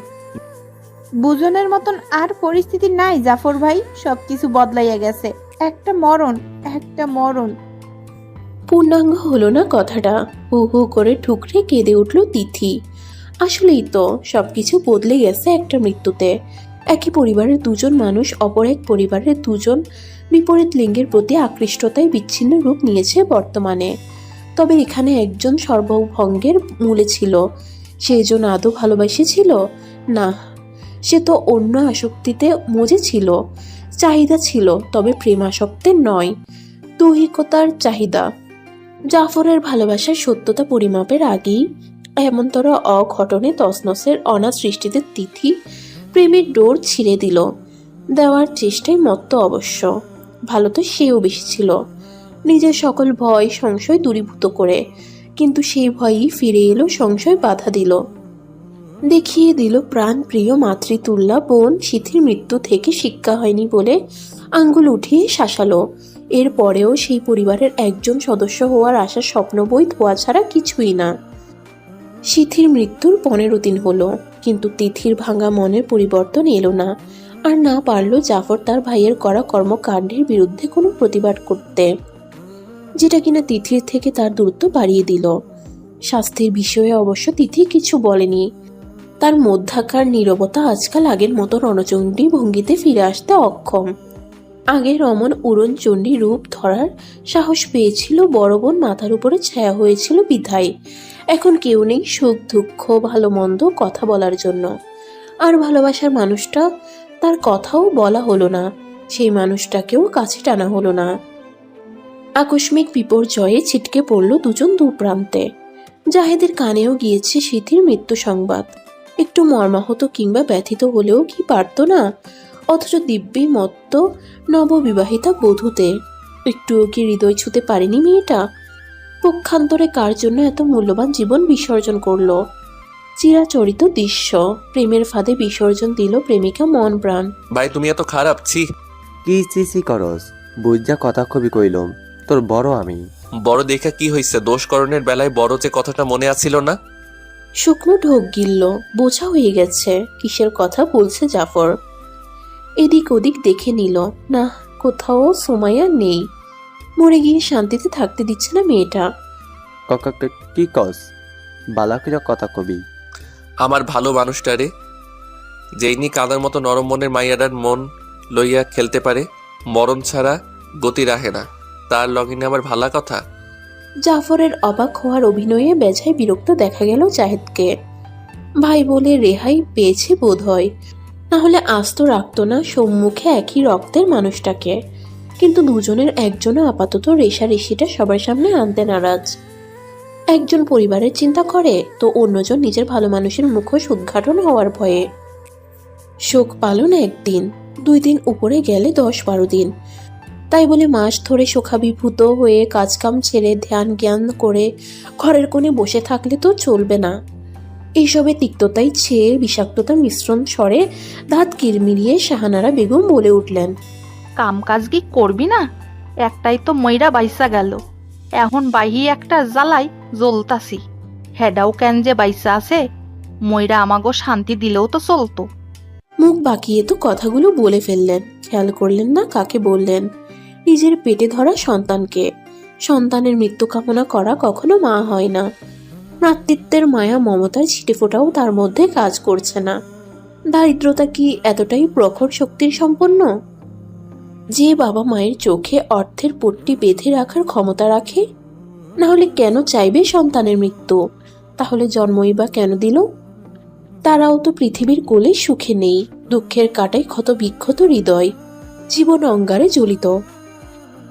Speaker 1: বুঝনের মতন আর পরিস্থিতি নাই জাফর ভাই, সবকিছু বদলাইয়া গেছে। একটা মরণ।
Speaker 3: পূর্ণাঙ্গ হলো না কথাটা। হু হু করে ঠুকরে কেঁদে উঠল তিথি। আসলেই তো সবকিছু বদলে গেছে একটা মৃত্যুতে। একই পরিবারের দুজন মানুষ অপর এক পরিবারের দুজন বিপরীত লিঙ্গের প্রতি আকৃষ্টতায় বিচ্ছিন্ন রূপ নিয়েছে বর্তমানে। তবে এখানে একজন সর্বভঙ্গের মূলে ছিল, সেজন আদৌ ভালোবাসেছিল না, সে তো অন্য আসক্তিতে মজে ছিল। চাহিদা ছিল, তবে প্রেমাসক্তের নয়, দৈহিকতার চাহিদা। জাফরের ভালোবাসার সত্যতা পরিমাপের আগেই এমনতর অঘটনে তসনসের অনাথ সৃষ্টিতে তিথি প্রেমের ডোর ছিঁড়ে দিল। দেওয়ার চেষ্টায় মত্ত অবশ্য, ভালো তো সেও বেশি ছিল, নিজের সকল ভয় সংশয় দূরীভূত করে। কিন্তু সেই ভয়ই ফিরে এলো, সংশয় বাধা দিল, দেখিয়ে দিল প্রাণ প্রিয় মাতৃতুল্যা বোন সিথির মৃত্যু থেকে শিক্ষা হয়নি বলে আঙ্গুল উঠিয়ে শাসালো। এর পরেও সেই পরিবারের একজন সদস্য হওয়ার আশা স্বপ্ন বই ধোয়া ছাড়া কিছুই না। সিথির মৃত্যুর 15 দিন হলো, কিন্তু তিথির ভাঙা মনের পরিবর্তন এলো না। আর না পারল জাফর তার ভাইয়ের করা কর্মকাণ্ডের বিরুদ্ধে কোনো প্রতিবাদ করতে, যেটা কিনা তিথির থেকে তার দূরত্ব বাড়িয়ে দিল। স্বাস্থ্যের বিষয়ে অবশ্য তিথি কিছু বলেনি। তার মধ্যাকার নীরবতা আজকাল আগের মতো রণচণ্ডী ভঙ্গিতে ফিরে আসতে অক্ষম। আগে রমন উড়নচণ্ডী রূপ ধরার সাহস পেয়েছিল, বড় বোন মাথার উপরে ছায়া হয়েছিল বিধায়। এখন কেউ নেই সুখ দুঃখ ভালো মন্দ কথা বলার জন্য। আর ভালোবাসার মানুষটা, তার কথাও বলা হলো না, সেই মানুষটাকেও কাছে টানা হলো না। আকস্মিক বিপর্যয়ে ছিটকে পড়ল দুজন দু প্রান্তে। জাহেদের কানেও গিয়েছে সিথির মৃত্যু সংবাদ। একটু মর্মাহত কিংবা ব্যথিত হলেও কি পারত না? অথচ দিব্যি মত্ত নববিবাহিতা বধূতে একটুও কি হৃদয় ছুঁতে পারেনি মেয়েটা? পক্ষান্তরে কার জন্য এত মূল্যবান জীবন বিসর্জন করলো? চিরাচরিত দৃশ্য, প্রেমের ফাঁদে বিসর্জন দিল প্রেমিকা মন প্রাণ।
Speaker 6: ভাই তুমি এত খারাপ, ছি।
Speaker 4: কি চিচি করস? বুঝা কথা কবি কইলম, তোর বড় আমি।
Speaker 6: বড় দেখা কি হইছে? দোষকরণের বেলায় বড় যে কথাটা মনে আছিল না?
Speaker 3: শুকনো ঢোক গিলল, বোঝা হয়ে গেছে কিসের কথা বলছে জাফর। এদিক ওদিক দেখে নিল, না কোথাও সোমাইয়া নেই। মরে গিয়ে শান্তিতে থাকতে দিচ্ছে না মেয়েটা।
Speaker 4: কি কস? বালাকিরা কথা কবি।
Speaker 6: আমার ভালো মানুষটারে, যেইনি কাদার মতো নরম মনের মাইয়াটার মন লইয়া খেলতে পারে, মরণ ছাড়া গতি রাখে না, তার লগিনে আমার ভালা কথা।
Speaker 3: জাফরের অবাক হওয়ার অভিনয়ে বেজায় বিরক্ত দেখা গেল জাহেদকে। ভাই বলে রেহাই পেয়েছে বোধ হয়, নাহলে আস্ত রাখতো না সম্মুখে একই রক্তের মানুষটাকে। কিন্তু দুজনের একজনও আপাতত রেশারেশিটা সবার সামনে আনতে নারাজ। একজন পরিবারের চিন্তা করে তো অন্যজন নিজের ভালো মানুষের মুখোশ উদ্ঘাটন হওয়ার ভয়ে। শোক পালন একদিন, 2 দিন উপরে গেলে 10-12 দিন। তাই বলে মাস ধরে শোকাভিভূত হয়ে কাজকাম ছেড়ে ধ্যান জ্ঞান করে ঘরের কোণে বসে থাকলে তো চলবে না। এইসবে তিক্ততাই ছেয়ে বিষাক্ততার মিশ্রণ স্বরে দাঁত কিরমিরিয়ে শাহানারা বেগম বলে উঠলেন,
Speaker 9: কাম কাজ কি করবি না? একটাই তো ময়রা বাইসা গেল, এখন বাহি একটা জ্বালাই জ্বলতাছি। হেডাও কেন যে বাইসা আছে, ময়রা আমাগো শান্তি দিলেও তো চলতো।
Speaker 3: মুখ বাঁকিয়ে তো কথাগুলো বলে ফেললেন, খেয়াল করলেন না কাকে বললেন। নিজের পেটে ধরা সন্তানকে। সন্তানের মৃত্যু কামনা করা কখনো মা হয় না। মাতৃত্বের মায়া মমতার ছিটেফোঁটাও তার মধ্যে কাজ করছে না। দারিদ্রতা কি এতটাই প্রখর শক্তির সম্পন্ন? যে বাবা মায়ের চোখে অর্থের পট্টি বেঁধে রাখার ক্ষমতা রাখে? না হলে কেন চাইবে সন্তানের মৃত্যু? তাহলে জন্মই বা কেন দিল? তারাও তো পৃথিবীর কোলে সুখে নেই, দুঃখের কাটায় ক্ষত বিক্ষত হৃদয়, জীবন অঙ্গারে জ্বলিত।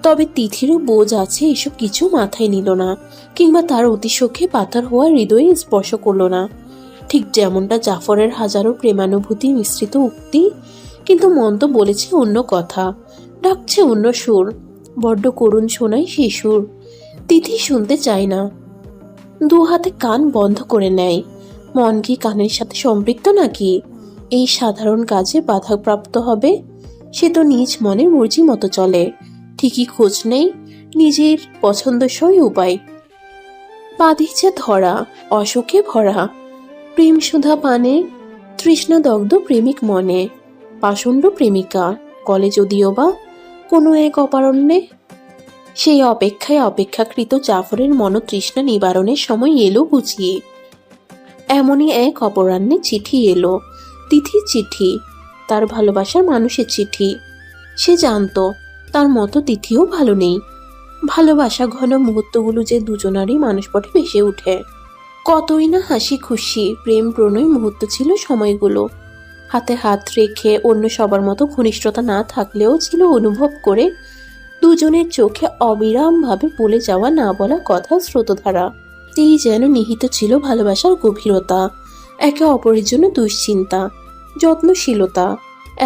Speaker 3: তবে তিথিরও বোঝ আছে, এসব কিছু মাথায় নিল না, কিংবা তার অতিশোকে পাথর হওয়া হৃদয়ে স্পর্শ করল না। ঠিক যেমনটা জাফরের হাজারো প্রেমানুভূতি মিশ্রিত উক্তি, কিন্তু মন তো বলেছে অন্য কথা, ডাকছে অন্য সুর। বড্ড করুণ শোনায় সেই সুর। তিথি শুনতে চায় না, 2 হাতে কান বন্ধ করে নেয়। মন কি কানের সাথে সম্পৃক্ত নাকি? এই সাধারণ কাজে বাধাপ্রাপ্ত হবে? সে তো নিজ মনের মর্জি মতো চলে, ঠিকই খোঁজ নেই নিজের পছন্দসই উপায়। বাঁধিছে ধরা, অসুখে ভরা, প্রেম সুধা পানে তৃষ্ণাদগ্ধ প্রেমিক মনে, পাষণ্ড প্রেমিকা কলে যদিও বা কোনো এক অপারণ্যে। সেই অপেক্ষায় অপেক্ষাকৃত জাফরের মনোতৃষ্ণা নিবারণের সময় এলো বুঝিয়ে। এমনই এক অপরাহ্নে চিঠি এলো, তিথির চিঠি, তার ভালোবাসার মানুষের চিঠি। সে জানতো তার মতো তিথিও ভালো নেই। ভালোবাসা ঘন মুহূর্তগুলো যে দুজনারই মানসপটে ভেসে উঠে। কতই না হাসি খুশি প্রেম প্রণয় মুহূর্ত ছিল সময়গুলো। হাতে হাত রেখে অন্য সবার মতো ঘনিষ্ঠতা না থাকলেও ছিল অনুভব করে দুজনের চোখে অবিরামভাবে বলে যাওয়া না বলা কথা স্রোতধারা। এই যেন নিহিত ছিল ভালোবাসার গভীরতা, একে অপরের জন্য দুশ্চিন্তা, যত্নশীলতা।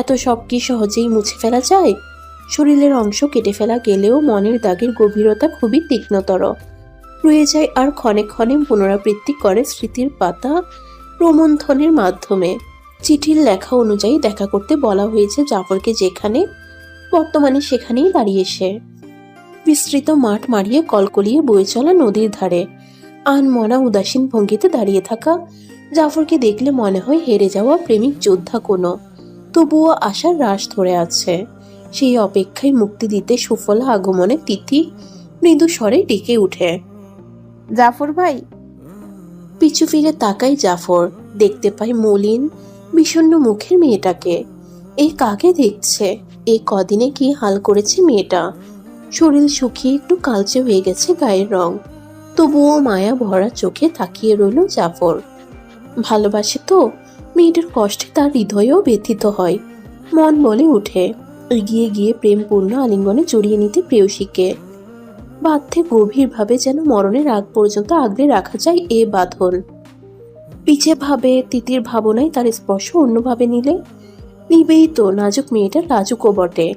Speaker 3: এত সব কি সহজেই মুছে ফেলা যায়? শরীরের অংশ কেটে ফেলা গেলেও মনের দাগের গভীরতা খুবই তীক্ষ্ণতর রয়ে যায়, আর ক্ষণে ক্ষণে পুনরাবৃত্তি করে স্মৃতির পাতা প্রমন্থনের মাধ্যমে। চিঠির লেখা অনুযায়ী দেখা করতে বলা হয়েছে জাফরকে যেখানে, বর্তমানে সেখানেই দাঁড়িয়ে সে। বিস্তৃত মাঠ মারিয়ে কলকলিয়ে বয়ে চলা নদীর ধারে আনমনা উদাসীন ভঙ্গিতে দাঁড়িয়ে থাকা জাফরকে দেখলে মনে হয় হেরে যাওয়া প্রেমিক যোদ্ধা কোনো, তবুও আশার রাশ ধরে আছে। সেই অপেক্ষায় মুক্তি দিতে সুফলা আগমনে তিথি মৃদু স্বরে ডেকে উঠে,
Speaker 1: জাফর ভাই।
Speaker 3: পিছু ফিরে তাকাই জাফর, দেখতে পাই মলিন বিষণ্ণ মুখের মেয়েটাকে। এই কাকে দেখছে? এই কদিনে কি হাল করেছে মেয়েটা। শরীর শুকিয়ে একটু কালচে হয়ে গেছে গায়ের রং, তবুও মায়া ভরা চোখে তাকিয়ে রইল জাফর। ভালোবাসে তো, মেয়েটার কষ্টে তার হৃদয়ও ব্যথিত হয়। মন বলে উঠে এগিয়ে গিয়ে প্রেমপূর্ণ আলিঙ্গনে জড়িয়ে নিতে প্রেয়সীকে। বাধ্যে গভীরভাবে যেন মরণের আগ পর্যন্ত আগলে রাখা যায় এ বাঁধন। পিছে ভাবে তিতির ভাবনায় তার স্পর্শ অন্যভাবে নিলে নিবেই তো। নাজুক মেয়েটা লাজুকও বটে।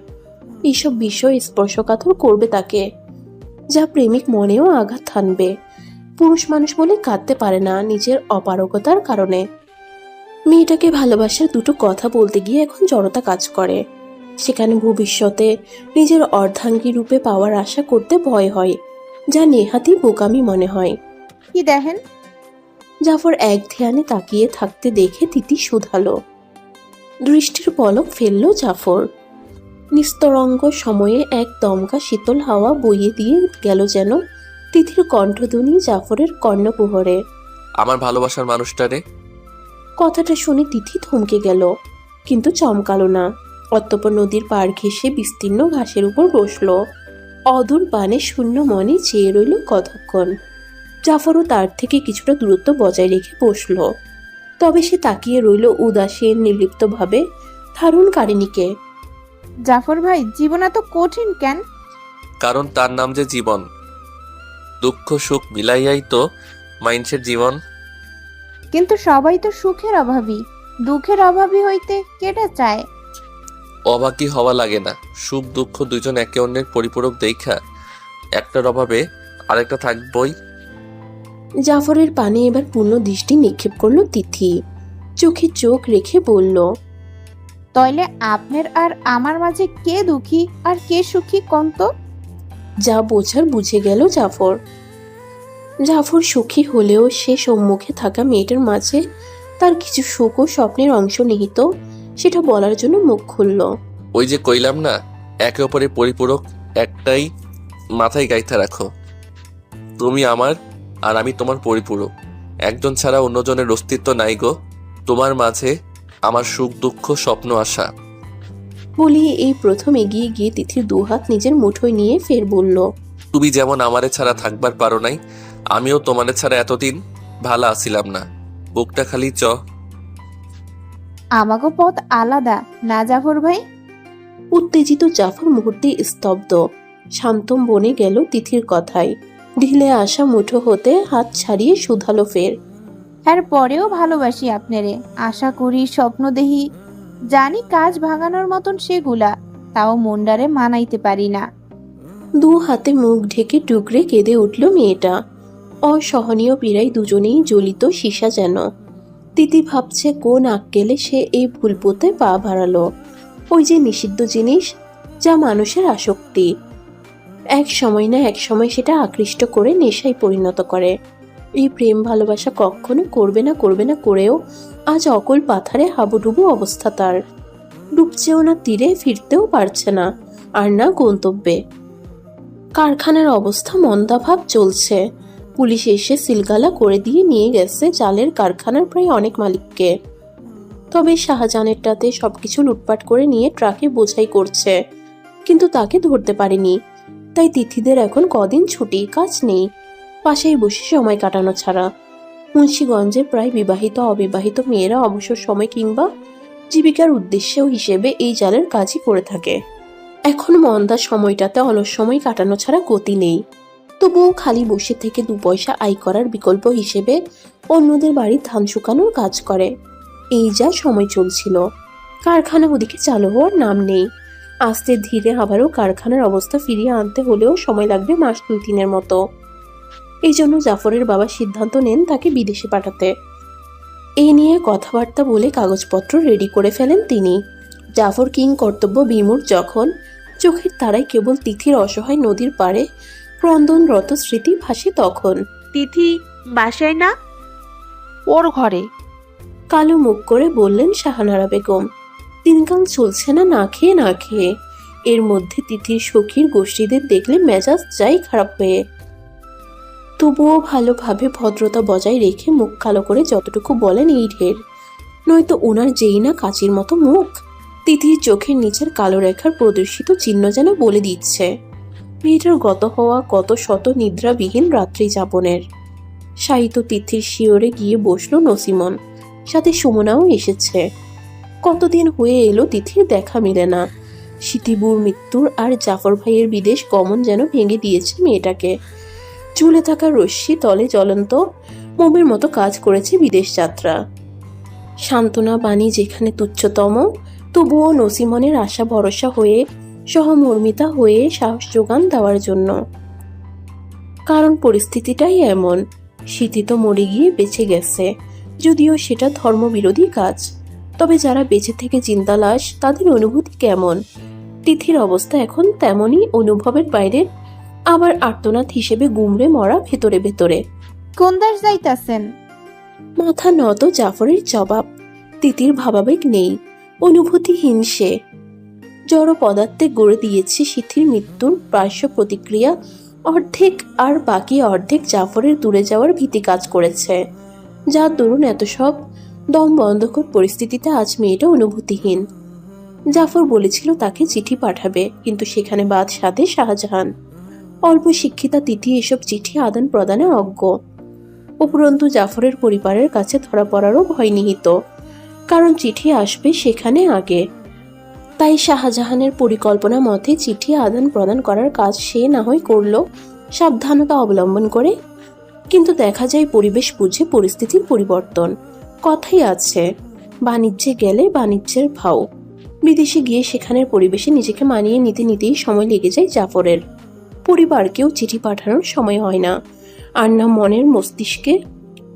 Speaker 3: এইসব বিষয় স্পর্শকাতর করবে তাকে, যা প্রেমিক মনেও আঘাত হানবে। পুরুষ মানুষ বলে কাঁদতে পারে না নিজের অপারগতার কারণে। মেয়েটাকে ভালোবাসার দুটো কথা বলতে গিয়ে এখন জড়তা কাজ করে। সেখানে ভবিষ্যতে নিজের অর্ধাঙ্গী রূপে পাওয়ার আশা করতে ভয় হয়, যা নেহাতি বোকামি মনে হয়।
Speaker 1: কি দেখেন?
Speaker 3: জাফর এক ধ্যানে তাকিয়ে থাকতে দেখে তিতি শুধালো। দৃষ্টির পলক ফেলল জাফর। নিস্তরঙ্গ সময়ে এক দমকা শীতল হাওয়া বইয়ে দিয়ে গেল যেন তিথির কণ্ঠধ্বনি জাফরের কর্ণকুহরে।
Speaker 6: আমার ভালোবাসার মানুষটারে।
Speaker 3: কথাটা শুনে তিথি থমকে গেল, কিন্তু চমকালো না। অতঃপর নদীর পাড় ঘেঁষে বিস্তীর্ণ ঘাসের উপর বসলো। অদূর পানে শূন্য মনে চেয়ে রইল কতক্ষণ। জাফরও তার থেকে কিছুটা দূরত্ব বজায় রেখে বসলো। তবে সে তাকিয়ে রইল উদাসীন নির্লিপ্তভাবে ধারণকারিণীকে।
Speaker 1: জাফর ভাই, জীবন এত কঠিন কেন?
Speaker 6: কারণ তার নাম যে জীবন। দুঃখ সুখ মিলাইয়াই তো মানুষের জীবন।
Speaker 1: কিন্তু সবাই তো সুখের অভাবী, দুঃখের অভাবী হইতে কেটে চায়।
Speaker 6: অবাকি হওয়া লাগে না। সুখ দুঃখ দুইজন একে অন্যের পরিপূরক দেখা একটার অভাবে আরেকটা থাকবই।
Speaker 3: জাফরের পানে এবার পূর্ণ দৃষ্টি নিক্ষেপ করলো তিথি। চোখে চোখ রেখে বলল,
Speaker 1: তাইলে আপনার আর আমার মাঝে কে দুঃখী আর কে সুখী কন্ত?
Speaker 3: যা বোঝার বুঝে গেল জাফর। জাফর সুখী হলেও সে সম্মুখে থাকা মেয়েটার মাঝে তার কিছু সুখ ও স্বপ্নের অংশ নিহিত, সেটা বলার জন্য মুখ খুলল।
Speaker 6: ওই যে কইলাম না, একে অপরের পরিপূরক, একটাই মাথায় গাইতে রাখো। তুমি আমার আর আমি তোমার পরিপূরক। একজন ছাড়া অন্যজনের অস্তিত্ব নাই গো। তোমার মাঝে আমার সুখ দুঃখ স্বপ্ন আশা।
Speaker 3: বলি এই প্রথম এগিয়ে গিয়ে তিথির দুহাত নিজের মুঠোয় নিয়ে ফের বলল,
Speaker 6: তুমি যেমন আমারে ছাড়া থাকবার পারো নাই, আমিও তোমারে ছাড়া এতদিন ভালো আছিলাম না। বুকটা খালি
Speaker 1: আমাগো পথ আলাদা না জাফর ভাই?
Speaker 3: উত্তেজিত জাফর মুহূর্তে স্তব্ধ। শান্তম বনে গেল তিথির কথায়। ঢিলে আসা মুঠো হতে হাত ছাড়িয়ে শুধালো ফের,
Speaker 1: এর পরেও ভালোবাসি আপনারে, আশা করি, স্বপ্ন দেহি, জানি কাজ ভাঙানোর মতন সেগুলা, তাও মন্ডারে মানাইতে পারি না।
Speaker 3: দু হাতে মুখ ঢেকে টুকরে কেঁদে উঠল মেয়েটা। অসহনীয় পীড়ায় দুজনেই জ্বলিত সীসা যেন। তিথি ভাবছে কোন আক্কেলে সে এই ভুল পথে পা বাড়ালো। ওই যে নিষিদ্ধ জিনিস, যা মানুষের আসক্তি, এক সময় না এক সময় সেটা আকৃষ্ট করে নেশায় পরিণত করে। এই প্রেম ভালোবাসা কখনো করবে না করেও আজ অকল পাথারে হাবুডুবু অবস্থা তার। ডুবছেও না তীরে, ফিরতেও পারছে না, আর না গন্তব্যে। কারখানার অবস্থা মন্দাভাব চলছে। পুলিশ এসে সিলগালা করে দিয়ে নিয়ে গেছে জালের কারখানার প্রায় অনেক মালিককে। তবে শাহজাহানেরটাতে সবকিছু লুটপাট করে নিয়ে ট্রাকে বোঝাই করছে, কিন্তু তাকে ধরতে পারেনি। তাই তিথিদের এখন কদিন ছুটি, কাজ নেই, পাশেই বসে সময় কাটানো ছাড়া। মুন্সিগঞ্জে প্রায় বিবাহিত অবিবাহিত মেয়েরা অবসর সময় কিংবা জীবিকার উদ্দেশ্যেও হিসেবে এই জালের কাজই করে থাকে। এখন মন্দা সময়টাতে অলস সময় কাটানো ছাড়া গতি নেই। তবুও খালি বসে থেকে 2 পয়সা আয় করার বিকল্প হিসেবে অন্যদের বাড়ির ধান শুকানোর কাজ করে। এই যা সময় চলছিল। কারখানা ওদিকে চালু হওয়ার নাম নেই। আস্তে ধীরে আবারও কারখানার অবস্থা ফিরিয়ে আনতে হলেও সময় লাগবে মাস 2-3 মতো। এই জন্য জাফরের বাবা সিদ্ধান্ত নেন তাকে বিদেশে পাঠাতে। এই নিয়ে কথাবার্তা বলে কাগজপত্র রেডি করে ফেলেন তিনি। জাফর কিং কর্তব্য বিমূঢ় যখন, চোখের তারায় কেবল তিথির অসহায় নদীর পাড়ে ক্রন্দনরত স্মৃতি ভাসে তখন।
Speaker 2: তিথি বাসায় না?
Speaker 9: ওর ঘরে।
Speaker 3: কালো মুখ করে বললেন শাহানারা বেগম। দিনকাল চলছে না খেয়ে। এর মধ্যে তিথির সখীর গোষ্ঠীদের দেখলে মেজাজ যাই খারাপ হয়ে। তবুও ভালোভাবে ভদ্রতা বজায় রেখে মুখ কালো করে যতটুকু বলেন এই ঢের, নয়তো ওনার যেই না কাচির মতো মুখ। তিথির চোখের নিচের কালো রেখার প্রদর্শিত চিহ্ন যেন বলে দিচ্ছে মেয়েটার গত হওয়া কত শত নিদ্রাবিহীন রাত্রি যাপনের। শায়িত তিথির শিওরে গিয়ে বসলো নসিমন, সাথে সুমনাও এসেছে। কতদিন হয়ে এলো তিথির দেখা মিলে না। সিতিবুর মৃত্যুর আর জাফর ভাইয়ের বিদেশ গমন যেন ভেঙে দিয়েছে মেয়েটাকে। চুলে থাকা রশ্মি তলে জ্বলন্ত মোমের মতো কাজ করেছে বিদেশ যাত্রা। সান্ত্বনা বাণী যেখানে তুচ্ছতম, তবুও নসিমনের আশা ভরসা হয়ে সহমর্মিতা হয়ে সাহস যোগান দেওয়ার জন্য। কারণ পরিস্থিতিটাই এমন। স্মৃতি তো মরে গিয়ে বেঁচে গেছে, যদিও সেটা ধর্মবিরোধী কাজ। তবে যারা বেঁচে থেকে চিন্তা লাশ, তাদের অনুভূতি কেমন? তিথির অবস্থা এখন তেমনই, অনুভবের বাইরে, আবার আর্তনাদ হিসেবে গুমড়ে মরা ভেতরে ভেতরে।
Speaker 1: কোন দেশ যাইতাছেন?
Speaker 3: মাথা নত জাফরের জবাব। তিতির ভাবাবেগ নেই, অনুভূতিহীন সে। জড় পদার্থে গড়ে দিয়েছে সিথির মৃত্যুর পার্শ্ব প্রতিক্রিয়া অর্ধেক, আর বাকি অর্ধেক জাফরের দূরে যাওয়ার ভীতি কাজ করেছে। যার দরুন এত সব দম বন্ধকর পরিস্থিতিতে আজ মেয়েটা অনুভূতিহীন। জাফর বলেছিল তাকে চিঠি পাঠাবে, কিন্তু সেখানে বাদ সাধে শাহজাহান। অল্প শিক্ষিতা তিথি এসব চিঠি আদান প্রদানে অজ্ঞ। উপরন্তু জাফরের পরিবারের কাছে ধরা পড়ারও ভয় নিহিত, কারণ চিঠি আসবে সেখানে আগে। তাই শাহজাহানের পরিকল্পনা মতে চিঠি আদান প্রদান করার কাজ সে না হয় করল সাবধানতা অবলম্বন করে, কিন্তু দেখা যায় পরিবেশ বুঝে পরিস্থিতির পরিবর্তন। কথাই আছে, বাণিজ্যে গেলে বাণিজ্যের ভাও। বিদেশে গিয়ে সেখানের পরিবেশে নিজেকে মানিয়ে নিতে নিতেই সময় লেগে যায় জাফরের। পরিবারকেও চিঠি পাঠানোর সময় হয় না, আর না মনের মস্তিষ্কে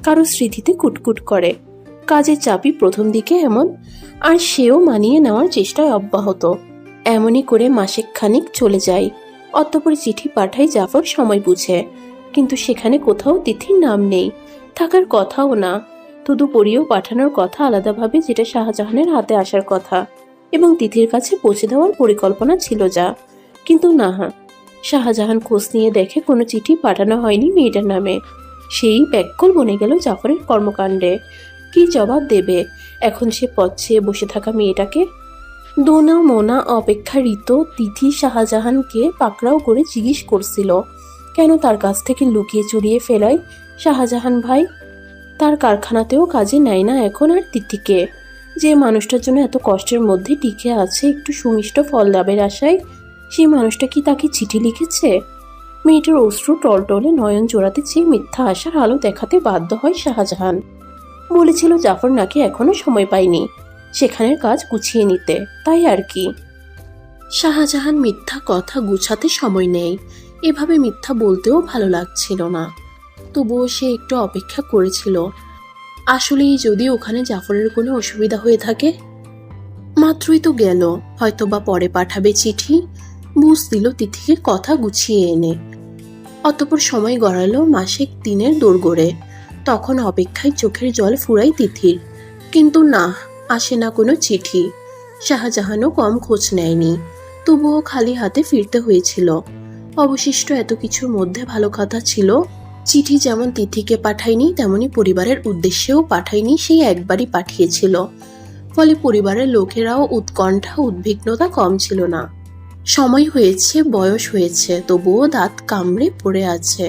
Speaker 3: কারো স্মৃতিতে কুটকুট করে। কাজের চাপই প্রথম দিকে এমন, আর সেও মানিয়ে নেওয়ার চেষ্টায় অব্যাহত। এমনই করে মাসেক খানিক চলে যায়। অতঃপর চিঠি পাঠায় জাফর সময় বুঝে, কিন্তু সেখানে কোথাও তিথির নাম নেই, থাকার কথাও না। তদুপরিও পাঠানোর কথা আলাদাভাবে, যেটা শাহজাহানের হাতে আসার কথা এবং তিথির কাছে পৌঁছে দেওয়ার পরিকল্পনা ছিল যা। কিন্তু না, শাহজাহান খোঁজ নিয়ে দেখে কোনো চিঠি পাঠানো হয়নি মেয়েটার নামে। সেই ব্যাকুল বনে গেল জাফরের কর্মকাণ্ডে। কি জবাব দেবে এখন সে পথ চেয়ে বসে থাকা মেয়েটাকে? দোনা মোনা অপেক্ষারিত তিথি শাহজাহানকে পাকড়াও করে জিজ্ঞেস করছিল কেন তার কাছ থেকে লুকিয়ে চুরিয়ে ফেলায় শাহজাহান ভাই। তার কারখানাতেও কাজে নেয় না এখন আর তিথিকে। যে মানুষটার জন্য এত কষ্টের মধ্যে টিকে আছে একটু সুমিষ্ট ফল লাভের আশায়, সেই মানুষটা কি তাকে চিঠি লিখেছে? মেয়েটার অশ্রু টলটলে নয়ন জোড়াতে চেয়ে মিথ্যা আশার আলো দেখাতে বাধ্য হয় শাহজাহান। বলেছিল জাফর নাকি এখনো সময় পায়নি সেখানের কাজ গুছিয়ে নিতে, তাই আর কি। শাহজাহান মিথ্যা কথা গুছাতে সময় নেই, এভাবে মিথ্যা বলতেও ভালো লাগছিল না। তবুও সে একটু অপেক্ষা করেছিল। আসলেই যদি ওখানে জাফরের কোনো অসুবিধা হয়ে থাকে। মাত্রই তো গেল, হয়তোবা পরে পাঠাবে চিঠি, বুঝ দিল তিথিকে কথা গুছিয়ে এনে। অতঃপর সময় গড়ালো মাসেক দিনের দোরগোড়ে। তখন অপেক্ষায় চোখের জল ফুরাই তিথির, কিন্তু না, আসে না কোনো চিঠি। শাহজাহানও কম খোঁজ নেয়নি, তবুও খালি হাতে ফিরতে হয়েছিল। অবশিষ্ট এত কিছুর মধ্যে ভালো কথা ছিল, চিঠি যেমন তিথিকে পাঠায়নি তেমনি পরিবারের উদ্দেশ্যেও পাঠায়নি, সেই একবারই পাঠিয়েছিল। ফলে পরিবারের লোকেরাও উৎকণ্ঠা উদ্বিগ্নতা কম ছিল না। সময় হয়েছে, বয়স হয়েছে, তবুও দাঁত কামড়ে পড়ে আছে।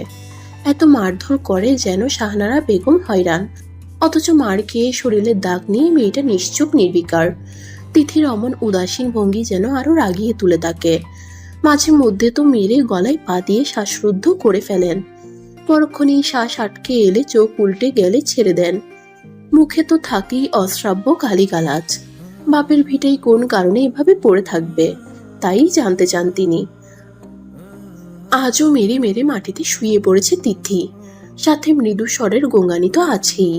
Speaker 3: এত মারধর করে যেন শাহনারা বেগম হয়রান, অথচ মার খেয়ে শরীরের দাগ নিয়ে মেয়েটা নিশ্চুপ নির্বিকার। তিথির অমন উদাসীন ভঙ্গি যেন আরো রাগিয়ে তুলে তাকে। মাঝে মধ্যে তো মেরে গলায় পা দিয়ে শ্বাসরুদ্ধ করে ফেলেন। পরক্ষণেই শ্বাস আটকে এলে চোখ উল্টে গেলে ছেড়ে দেন। মুখে তো থাকেই অশ্রাব্য গালিগালাজ। বাপের ভিটেই কোন কারণে এভাবে পড়ে থাকবে তাই জানতে চান তিনি। আজও মেরে মেরে মাটিতে শুয়ে পড়েছে তিথি, সাথে মৃদু স্বরের গোঙানি তো আছেই।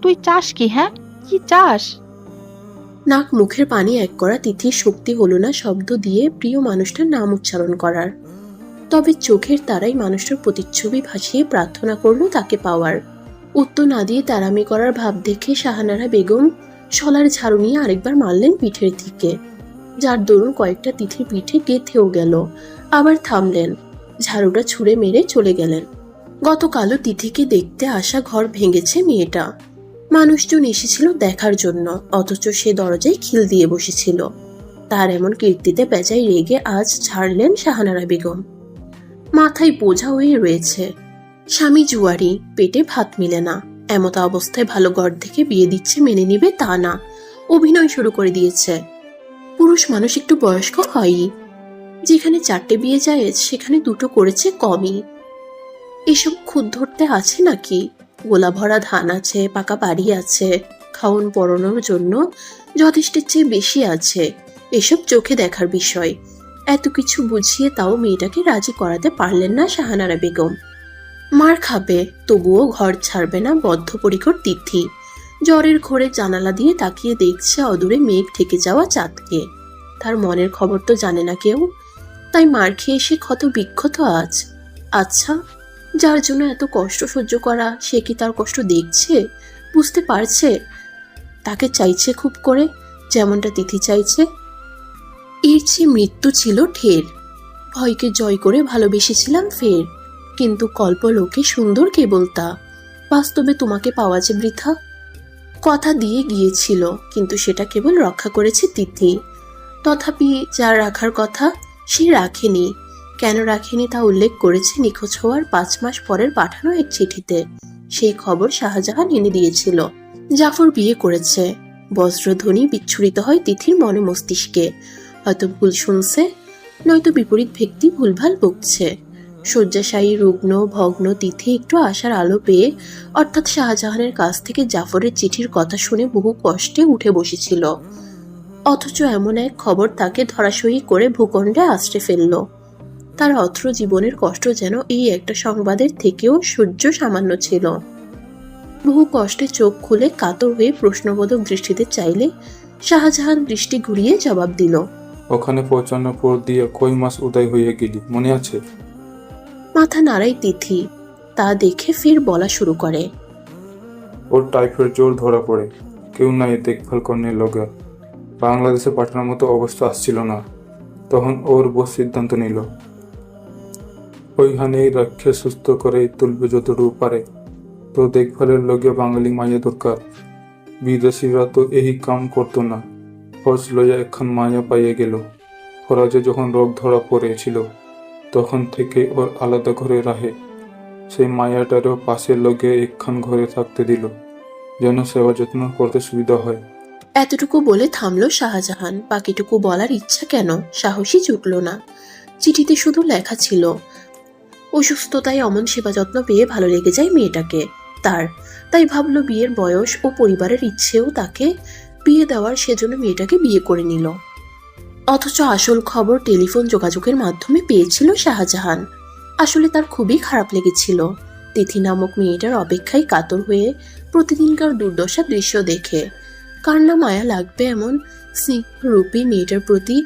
Speaker 9: তুই চাস কি? হ্যাঁ, কি চাস?
Speaker 3: নাক মুখের পানি এক করা তিথির শক্তি হলো না শব্দ দিয়ে প্রিয় মানুষটার নাম উচ্চারণ করার। তবে চোখের তারাই মানুষটার প্রতিচ্ছবি ভাসিয়ে প্রার্থনা করলো তাকে পাওয়ার। উত্তর না দিয়ে তারামি করার ভাব দেখে শাহনারা বেগম শলার ঝাড়ু নিয়ে আরেকবার মারলেন পিঠের দিকে, যার দরুন কয়েকটা তিথির পিঠে গেথেও গেল। আবার থামলেন, ঝাড়ুটা ছুঁড়ে মেরে চলে গেলেন। গতকালও তিথিকে দেখতে আসা ঘর ভেঙেছে মেয়েটা। মানুষজন এসেছিল দেখার জন্য, অথচ সে দরজায় খিল দিয়ে বসেছিল। তার এমন কীর্তিতে বেজায় রেগে আজ ছাড়লেন শাহানারা বেগম। মাথায় বোঝা হয়ে রয়েছে, স্বামী জুয়ারি, পেটে ভাত মিলে না, এমত অবস্থায় ভালো ঘর থেকে বিয়ে দিচ্ছে মেনে নিবে তা না, অভিনয় শুরু করে দিয়েছে। পুরুষ মানুষ একটু বয়স্ক হয়ই, যেখানে 4টে বিয়ে যায় সেখানে 2টো করেছে কমই। এসব খুদ ধরতে আছে নাকি? গোলা ভরা ধান আছে, পাকা বাড়ি আছে, খাওন পরানোর জন্য যথেষ্টের চেয়ে বেশি আছে। এসব চোখে দেখার বিষয়। এত কিছু বুঝিয়ে তাও মেয়েটাকে রাজি করাতে পারলেন না শাহানারা বেগম। মার খাবে, তবুও ঘর ছাড়বে না বদ্ধপরিকর তিথি। জ্বরের ঘোরে জানালা দিয়ে তাকিয়ে দেখছে অদূরে মেঘ ঠেকে যাওয়া চাঁদকে। তার মনের খবর তো জানে না কেউ, তাই মার খেয়ে সে ক্ষত বিক্ষত আজ। আচ্ছা, যার জন্য এত কষ্ট সহ্য করা, সে কি তার কষ্ট দেখছে, বুঝতে পারছে? তাকে চাইছে খুব করে, যেমনটা তিথি চাইছে। এর চেয়ে মৃত্যু ছিল ঢের। ভয়কে জয় করে ভালোবেসেছিলাম ফের, কিন্তু কল্পলোকে সুন্দর কেবল তা, বাস্তবে তোমাকে পাওয়া যে বৃথা। কথা দিয়ে গিয়েছিল, কিন্তু সেটা কেবল রক্ষা করেছে তিথি। তথাপি যার রাখার কথা সে রাখেনি। কেন রাখেনি তা উল্লেখ করেছে নিখোঁজ হওয়ার 5 মাস পরের পাঠানো এক চিঠিতে। সেই খবর শাহজাহান এনে দিয়েছিল। জাফর বিয়ে করেছে। বজ্রধ্বনি বিচ্ছুরিত হয় তিথির মনে মস্তিষ্কে। হয়তো ভুল শুনছে, নয়তো বিপরীত ব্যক্তি ভুলভাল বকছে। শয্যাশায়ী রুগ্ন ভগ্ন তিথি একটু আশার আলো পেয়ে, অর্থাৎ শাহজাহানের কাছ থেকে জাফরের চিঠির কথা শুনে বহু কষ্টে উঠে বসেছিল। অথচ এমন এক খবর তাকে ধরাশয়ী করে ভূখণ্ডে আশ্রে ফেলল। তার অত্র জীবনের কষ্ট যেন এই একটা সংবাদের থেকেও সহ্য সামান্য ছিল। বহু কষ্টে চোখ খুলে কাতর হয়ে প্রশ্নবোধক দৃষ্টিতে চাইলে শাহজাহান দৃষ্টি ঘুরিয়ে জবাব দিল,
Speaker 10: ওখানে পৌঁছানোর পর দিয়ে কই মাস উদয় হয়ে গেলি, মনে আছে?
Speaker 3: মাথা নাড়াই তিথি। তা দেখে ফের বলা শুরু করে,
Speaker 10: ওর টাইফয়েড জ্বর ধরা পড়ে, কেউ নাই দেখভাল করনে লগা। বাংলাদেশে পাঠানোর মতো অবস্থা আসছিল না। তখন ওর বস সিদ্ধান্ত নিল, ওইখানেই রাখে সুস্থ করে তুলবে যতটুকু পারে। তো দেখভালের লগে বাঙালি মাইয়া দরকার। বিদেশিরা তো এই কাম করতো না। খোঁজ লইয়া এখন মায়া পাইয়ে গেল। ফরাজে যখন রোগ ধরা পড়েছিল, তখন থেকে ওর আলাদা ঘরে রাখে। সেই মায়াটারও পাশের লগে একখান ঘরে থাকতে দিল, যেন সেবা যত্ন করতে সুবিধা হয়।
Speaker 3: এতটুকু বলে থামলো শাহজাহান। বাকিটুকু বলার ইচ্ছা কেন, সাহসী জুটল না। চিঠিতে শুধু লেখা ছিল, অসুস্থতায় অমন সেবা যত্ন পেয়ে ভালো লেগে যায় মেয়েটাকে তার। তাই ভাবলো বিয়ের বয়স ও পরিবারের ইচ্ছেও তাকে বিয়ে দেওয়ার, সেজন্য মেয়েটাকে বিয়ে করে নিল। অথচ আসল খবর টেলিফোন যোগাযোগের মাধ্যমে পেয়েছিল শাহজাহান। আসলে তার খুবই খারাপ লেগেছিল তিথি নামক মেয়েটার অপেক্ষায় কাতর হয়ে প্রতিদিনকার দুর্দশা দৃশ্য দেখে। কার না মায়া লাগবে এমন স্নিগ্ধরূপী মেয়েটার প্রতি,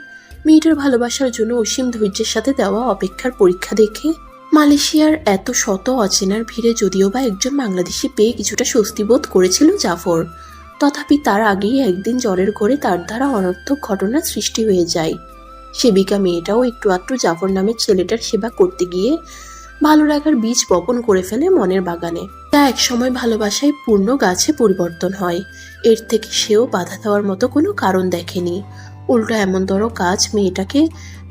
Speaker 3: মেয়েটার ভালোবাসার জন্য অসীম ধৈর্যের সাথে দেওয়া অপেক্ষার পরীক্ষা দেখে। মালয়েশিয়ার এত শত অচেনার ভিড়ে যদিও বা একজন বাংলাদেশি পেয়ে কিছুটা স্বস্তি বোধ করেছিল জাফর, তথাপি তার আগেই একদিন জ্বরের ঘোরে তার দ্বারা অনর্থক ঘটনা সৃষ্টি হয়ে যায়। সেবিকা মেয়েটাও একটু আধটু জাফর নামের ছেলেটার সেবা করতে গিয়ে ভালো লাগার বীজ বপন করে ফেলে মনের বাগানে। তা একসময় ভালোবাসায় পূর্ণ গাছে পরিবর্তন হয়। এর থেকে সেও বাধা দেওয়ার মতো কোনো কারণ দেখেনি। উল্টো এমনতর কাজ মেয়েটাকে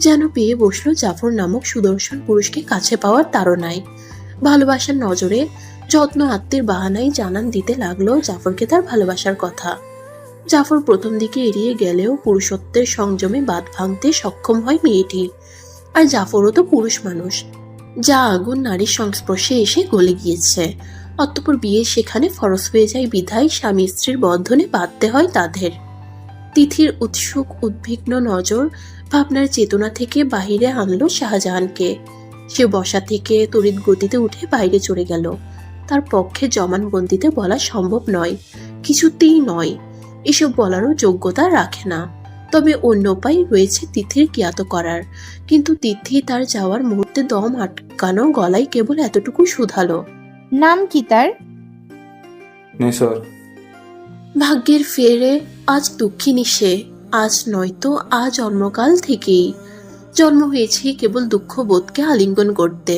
Speaker 3: যেন পেয়ে বসলো জাফর নামক সুদর্শন পুরুষকে কাছে পাওয়ার তাড়নায়। ভালোবাসার নজরে যত্ন আত্মীর বাহানায় জানান দিতে লাগলো জাফরকে তার ভালোবাসার কথা। জাফর প্রথম দিকে এড়িয়ে গেলেও পুরুষত্বের সংযমে বাঁধ ভাঙতে সক্ষম হয় মেয়েটি। আর জাফরও তো পুরুষ মানুষ, যা আগুন নারীর সংস্পর্শে এসে গলে গিয়েছে। অতঃপর বিয়ে সেখানে ফরজ হয়ে যায় বিধায় স্বামী স্ত্রীর বন্ধনে বাঁধতে হয় তাদের। তিথির উৎসুক উদ্বিগ্ন নজর ভাবনার চেতনা থেকে বাহিরে আনলো শাহজাহানকে। সে বসা থেকে তড়িৎ গতিতে উঠে বাইরে চলে গেল। তার পক্ষে জমানবন্দিতে বলা সম্ভব নয়, কিছুতেই নয়। এসব বলারও যোগ্যতা রাখে না। তবে অন্য উপায় রয়েছে তিথির জ্ঞাত করার। কিন্তু তিথি তার যাওয়ার মুহূর্তে দম আটকানো গলায় কেবল এতটুকু শুধালো,
Speaker 1: নাম কি তার?
Speaker 10: নেশার।
Speaker 3: ভাগ্যের ফেরে আজ দুঃখিনী সে। আজ নয়তো জন্মকাল থেকেই জন্ম হয়েছে কেবল দুঃখ বোধকে আলিঙ্গন করতে।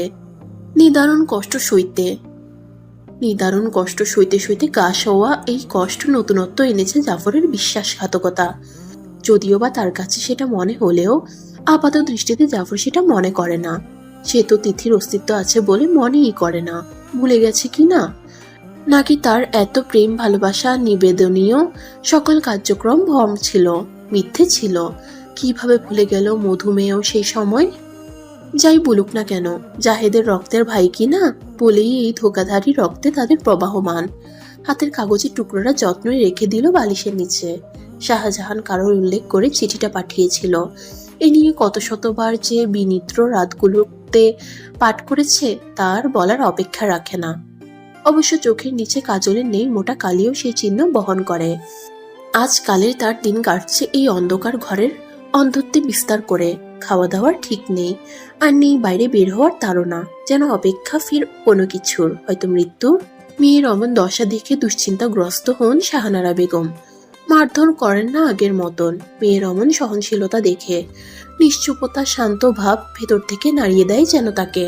Speaker 3: নিদারুণ কষ্ট সইতে সইতে গা সওয়া এই কষ্ট নতুনত্ব এনেছে জাফরের বিশ্বাসঘাতকতা। যদিও বা তার কাছে সেটা মনে হলেও আপাত দৃষ্টিতে জাফর সেটা মনে করে না। সে তো তিথির অস্তিত্ব আছে বলে মনেই করে না। ভুলে গেছে কি না, নাকি তার এত প্রেম ভালোবাসা নিবেদনীয় সকল কার্যক্রম ভ্রম ছিল, মিথ্যে ছিল? কিভাবে ভুলে গেল মধুমেয় সেই সময়? যাই বলুক না কেন, জাহেদের রক্তের ভাই কি না বলেই এই ধোকাধারী রক্তে তাদের প্রবাহমান। হাতের কাগজের টুকরোটা যত্নই রেখে দিল বালিশের নিচে। শাহজাহান কারোর উল্লেখ করে চিঠিটা পাঠিয়েছিল। এ নিয়ে কত শতবার যে বিনিদ্র রাতগুলোতে পাঠ করেছে তার বলার অপেক্ষা রাখে না। অবশ্য চোখের নিচে কাজলের নেই মোটা কালিও সেই চিহ্ন বহন করে। আজকালের তার দিন কাটছে এই অন্ধকার ঘরের অন্ধত্বে বিস্তার করে। খাওয়া দাওয়ার ঠিক নেই, আর নেই বাইরে বের হওয়ার তাড়না, যেন অপেক্ষা ফির কোনো কিছুর, হয়তো মৃত্যুর। মেয়ের অমন দশা দেখে দুশ্চিন্তাগ্রস্ত হন শাহানারা বেগম। মারধর করেন না আগের মতন। মেয়ের অমন সহনশীলতা দেখে নিশ্চুপতা, শান্ত ভাব ভেতর থেকে নাড়িয়ে দেয় যেন তাকে।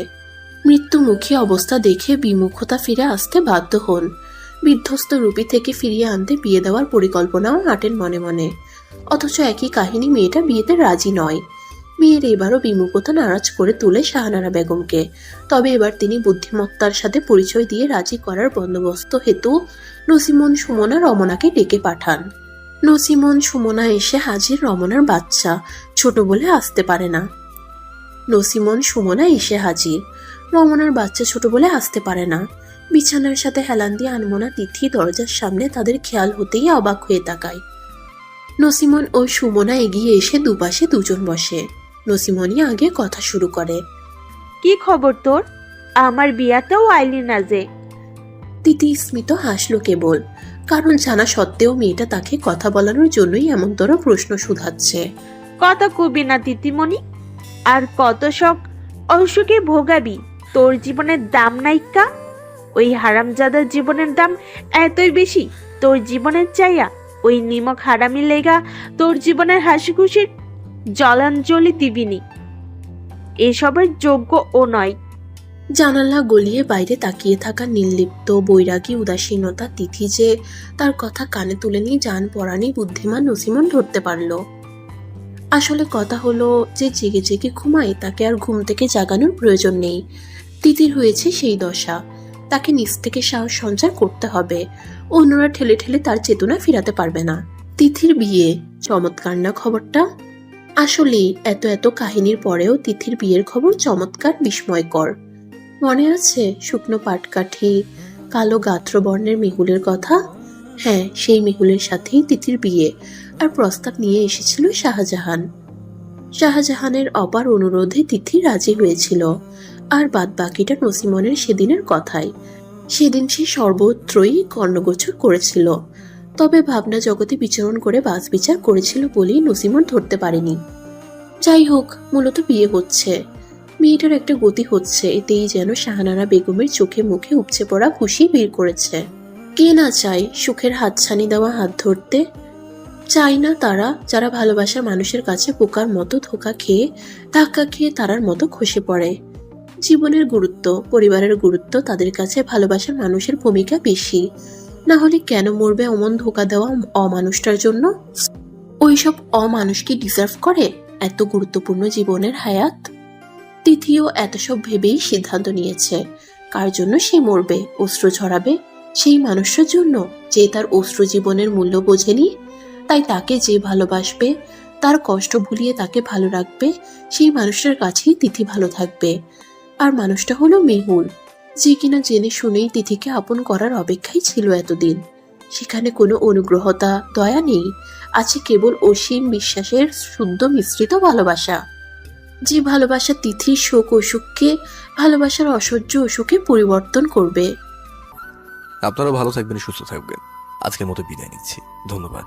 Speaker 3: মৃত্যুমুখী অবস্থা দেখে বিমুখতা ফিরে আসতে বাধ্য হন। বিধ্বস্ত রূপী থেকে ফিরিয়ে আনতে বিয়ে দেওয়ার পরিকল্পনাও হাঁটেন মনে মনে। অথচ একই কাহিনী, মেয়েটা বিয়েতে রাজি নয়। মেয়ের এবারও বিমুখতা নারাজ করে তুলে শাহানারা বেগমকে। তবে এবার তিনি বুদ্ধিমত্তার সাথে পরিচয় দিয়ে রাজি করার বন্দোবস্ত হেতু নসিমন সুমনা রমনাকে ডেকে পাঠান। নসিমন সুমনা এসে হাজির রমনার বাচ্চা, ছোট বলে আসতে পারে না। নসিমন সুমনা এসে হাজির, রমনার বাচ্চা ছোট বলে আসতে পারে না। বিছানার সাথে হেলান দিয়ে আনমনা তিথি দরজার সামনে তাদের খেয়াল হতেই অবাক হয়ে তাকায়। নসিমন ও সুমনা এগিয়ে এসে দুপাশে দুজন বসে। নসিমনই আগে কথা শুরু করে।
Speaker 15: কি খবর তোর? আমার বিয়াতেও আইলি না যে?
Speaker 3: তিথি স্মিত হাসলো কেবল, কারণ জানা সত্ত্বেও মেয়েটা তাকে কথা বলানোর জন্যই এমনতর প্রশ্ন শুধাচ্ছে।
Speaker 15: কথা কবি না তিতিমণি, আর কত সব অসুখে ভোগাবি? তোর জীবনের দাম নাইকা? ওই হারামজাদার জীবনের দাম এতই বেশি তোর জীবনের চাইয়া? ওই নিমক হারামি লেগা তোর জীবনের হাসি খুশির জলাঞ্জলি দিবিনি? এসবের যোগ্য ও নয়।
Speaker 3: জানালা গলিয়ে বাইরে তাকিয়ে থাকা নির্লিপ্ত বৈরাগী উদাসীনতা তিথি যে তার কথা কানে তুলে নিয়ে জান পরানি বুদ্ধিমান নসিমন ধরতে পারল। আসলে কথা হলো যে জেগে জেগে ঘুমায় তাকে আর ঘুম থেকে জাগানোর প্রয়োজন নেই। তিথির হয়েছে সেই দশা, তাকে নিজ থেকে সাহস সঞ্চার করতে হবে। অন্যরা ঠেলে ঠেলে তার চেতনা ফিরাতে পারবে না। তিথির বিয়ে, চমৎকার না খবরটা? আসলেই এত এত কাহিনীর পরেও তিথির বিয়ের খবর চমৎকার, বিস্ময়কর। মনে আছে শুকনো পাটকাঠি, কালো গাত্রবর্ণের মেহুলের কথা? হ্যাঁ, সেই মেহুলের সাথেই তিথির বিয়ে, আর প্রস্তাব নিয়ে এসেছিল শাহজাহান। শাহজাহানের অপার অনুরোধে তিথি রাজি হয়েছিল, আর বাদ বাকিটা নসিমনের সেদিনের কথাই। সেদিন সে সর্বত্রই কর্ণগোচর করেছিল, তবে ভাবনা জগতে বিচরণ করে বাস বিচার করেছিল বলেই নসিমন ধরতে পারেনি। যাই হোক, মূলত বিয়ে হচ্ছে, মেয়েটার একটা গতি হচ্ছে, এতেই যেন শাহানারা বেগমের চোখে মুখে উপচে পড়া খুশি বের করেছে। কে না চায় সুখের হাতছানি দেওয়া হাত ধরতে? চাই না তারা, যারা ভালোবাসার মানুষের কাছে পোকার মতো ধোকা খেয়ে ধাক্কা খেয়ে তারার মতো খসে পড়ে। জীবনের গুরুত্ব, পরিবারের গুরুত্ব তাদের কাছে ভালোবাসার মানুষের ভূমিকা বেশি। না হলে কেন মরবে অমন ধোকা দেওয়া অমানুষটার জন্য? ওইসব অমানুষ কি ডিজার্ভ করে এত গুরুত্বপূর্ণ জীবনের হায়াত? তিথিও এত সব ভেবেই সিদ্ধান্ত নিয়েছে। কার জন্য সে মরবে, অশ্রু ঝরাবে? সেই মানুষটার জন্য যে তার অশ্রু জীবনের মূল্য বোঝেনি। তাই তাকে যে ভালোবাসবে, তার কষ্ট ভুলিয়ে তাকে ভালো রাখবে, সেই মানুষটার কাছেই তিথি ভালো থাকবে। আর মানুষটা হলো মেহুল, যে কিনা জেনে শুনেই তিথিকে আপন করার অপেক্ষাই ছিল এতদিন। সেখানে কোনো অনুগ্রহতা, দয়া নেই, আছে কেবল অসীম বিশ্বাসের শুদ্ধ মিশ্রিত ভালোবাসা। যে ভালোবাসা তিথির শোক অসুখকে ভালোবাসার অসহ্য অসুখে পরিবর্তন করবে।
Speaker 16: আপনারাও ভালো থাকবেন, সুস্থ থাকবেন। আজকের মতো বিদায় নিচ্ছি, ধন্যবাদ।